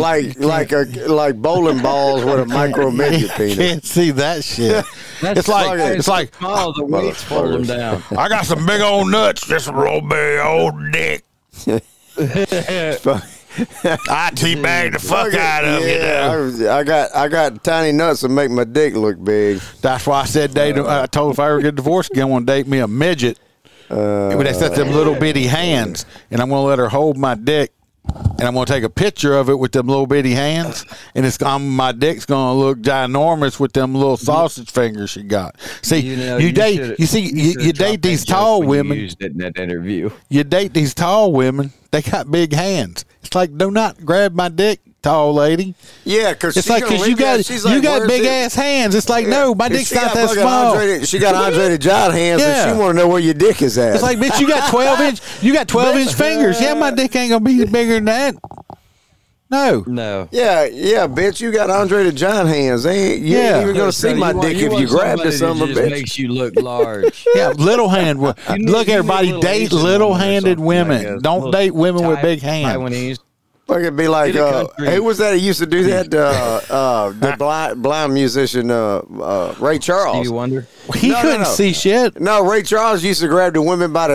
like bowling balls with a micro midget penis. Can't see that shit. It's like oh, the weights pull them down. I got some big old nuts, just a real big old dick. I teabag the fuck out of you. I got tiny nuts that make my dick look big. That's why I said I told if I ever get divorced again, I want to date me a midget. But that's them little bitty hands, and I'm gonna let her hold my dick, and I'm gonna take a picture of it with them little bitty hands, and my dick's gonna look ginormous with them little sausage fingers she got. See, you date these tall women. Used it in that interview. You date these tall women. They got big hands. It's like, do not grab my dick, tall lady. Yeah, because it's like you got big ass hands. It's like no, my dick's not that small. She got Andre the Giant hands, and she want to know where your dick is at. It's like, bitch, you got 12-inch. You got 12-inch fingers. Yeah, my dick ain't gonna be bigger than that. No. Yeah, bitch, you got Andre the Giant hands. You ain't even gonna see my dick if you grab this son of a bitch. Makes you look large. Yeah, little hand. Look, everybody, date little-handed women. Don't date women with big hands. Taiwanese. Fucking be like, who was that? He used to do that. The blind musician Ray Charles. Stevie Wonder. He couldn't see shit. No, Ray Charles used to grab the women by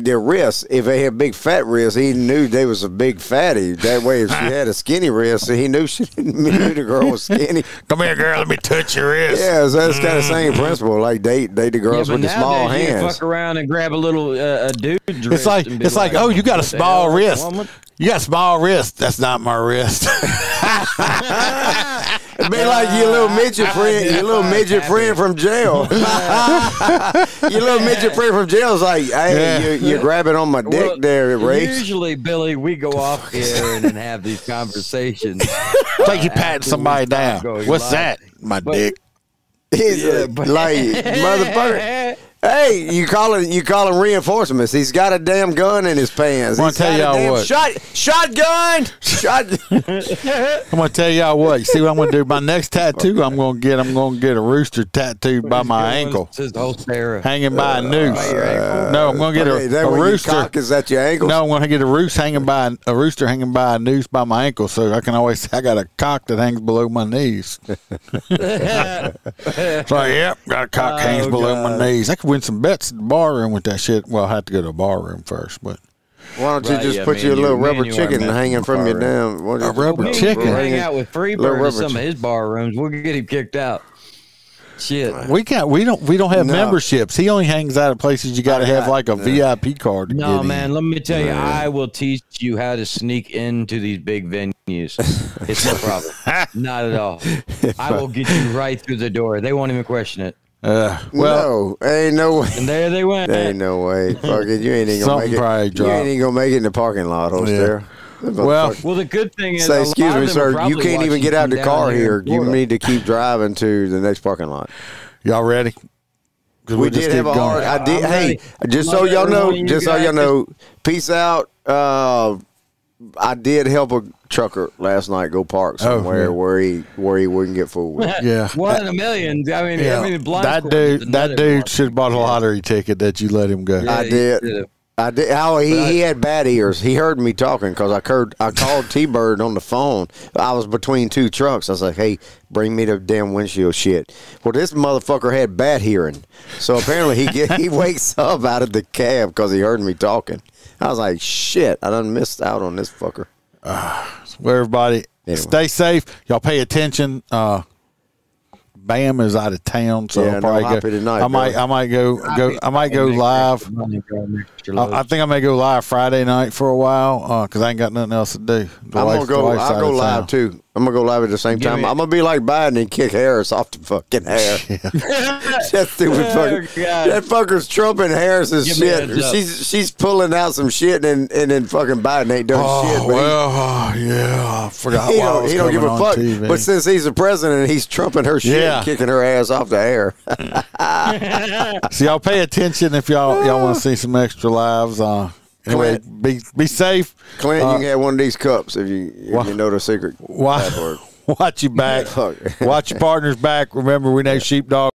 their wrists. If they had big fat wrists, he knew they was a big fatty. That way, if she had a skinny wrist, he knew the girl was skinny. Come here, girl. Let me touch your wrist. Yeah, so that's kind of the same principle. Like date the girls with the small hands. You fuck around and grab a little dude's wrist. It's like, oh, you got a small wrist. You got a small wrist. That's not my wrist. It'd be like your little midget friend from jail. Your little midget friend from jail is like, hey, you're grabbing on my dick there, Ray. Usually, Billy, we go off here and then have these conversations. It's like you patting somebody down. What's that? My dick. He's like, motherfucker. Hey, you call him reinforcements. He's got a damn gun in his pants. I'm gonna tell y'all what. Shotgun. I'm gonna tell y'all what. You see what I'm gonna do? My next tattoo, I'm gonna get a rooster tattooed by my ankle, Holstera. Hanging by a noose. No, I'm gonna get a rooster. Cock is at your ankle. No, I'm gonna get a rooster hanging by a noose by my ankle, so I can always say I got a cock that hangs below my knees. So yep, got a cock hangs below my knees. I could win some bets at the bar room with that shit. Well, I have to go to the bar room first, but why don't you just put your little rubber chicken hanging from your damn a rubber chicken? Hang out with Freebird in some of his bar rooms. We'll get him kicked out. Shit, we can't. We don't have memberships. He only hangs out at places you got to have like a VIP card. No, man. Let me tell you, I will teach you how to sneak into these big venues. It's no problem. Not at all. I will get you right through the door. They won't even question it. No, ain't no way. And there they went. Ain't no way. Fuck it, you ain't even gonna make it. You ain't even gonna make it in the parking lot, Holstera. Well, the good thing is, say, excuse me, sir, you can't even get out the car here. You need to keep driving to the next parking lot. Y'all ready? We did have a hard. I did. Hey, just so y'all know, peace out. I did help a trucker last night go park somewhere where he wouldn't get fooled. Yeah, 1 in a million. I mean, that dude should have bought a lottery ticket that you let him go. Yeah, I did. He had bad ears. He heard me talking because I called T-Bird on the phone. I was between two trucks. I was like, hey, bring me the damn windshield shit. Well, this motherfucker had bad hearing. So apparently he wakes up out of the cab because he heard me talking. I was like, shit, I done missed out on this fucker. Well, everybody, stay safe. Y'all pay attention. Bam is out of town, so I'll probably go. Tonight, I might go live. I think I may go live Friday night for a while because I ain't got nothing else to do. I'll go live too. I'm gonna go live at the same time. I'm gonna be like Biden and kick Harris off the fucking hair. That stupid fucker. That fucker's trumping Harris's shit. She's pulling out some shit, and then fucking Biden ain't doing shit. Well, yeah, I forgot. He don't give a fuck. TV. But since he's the president, he's trumping her shit, and kicking her ass off the air. So y'all pay attention if y'all want to see some extra lives. Anyway, be safe. Clint, you can have one of these cups if you know the secret password. Watch your back. Watch your partner's back. Remember, we know sheepdog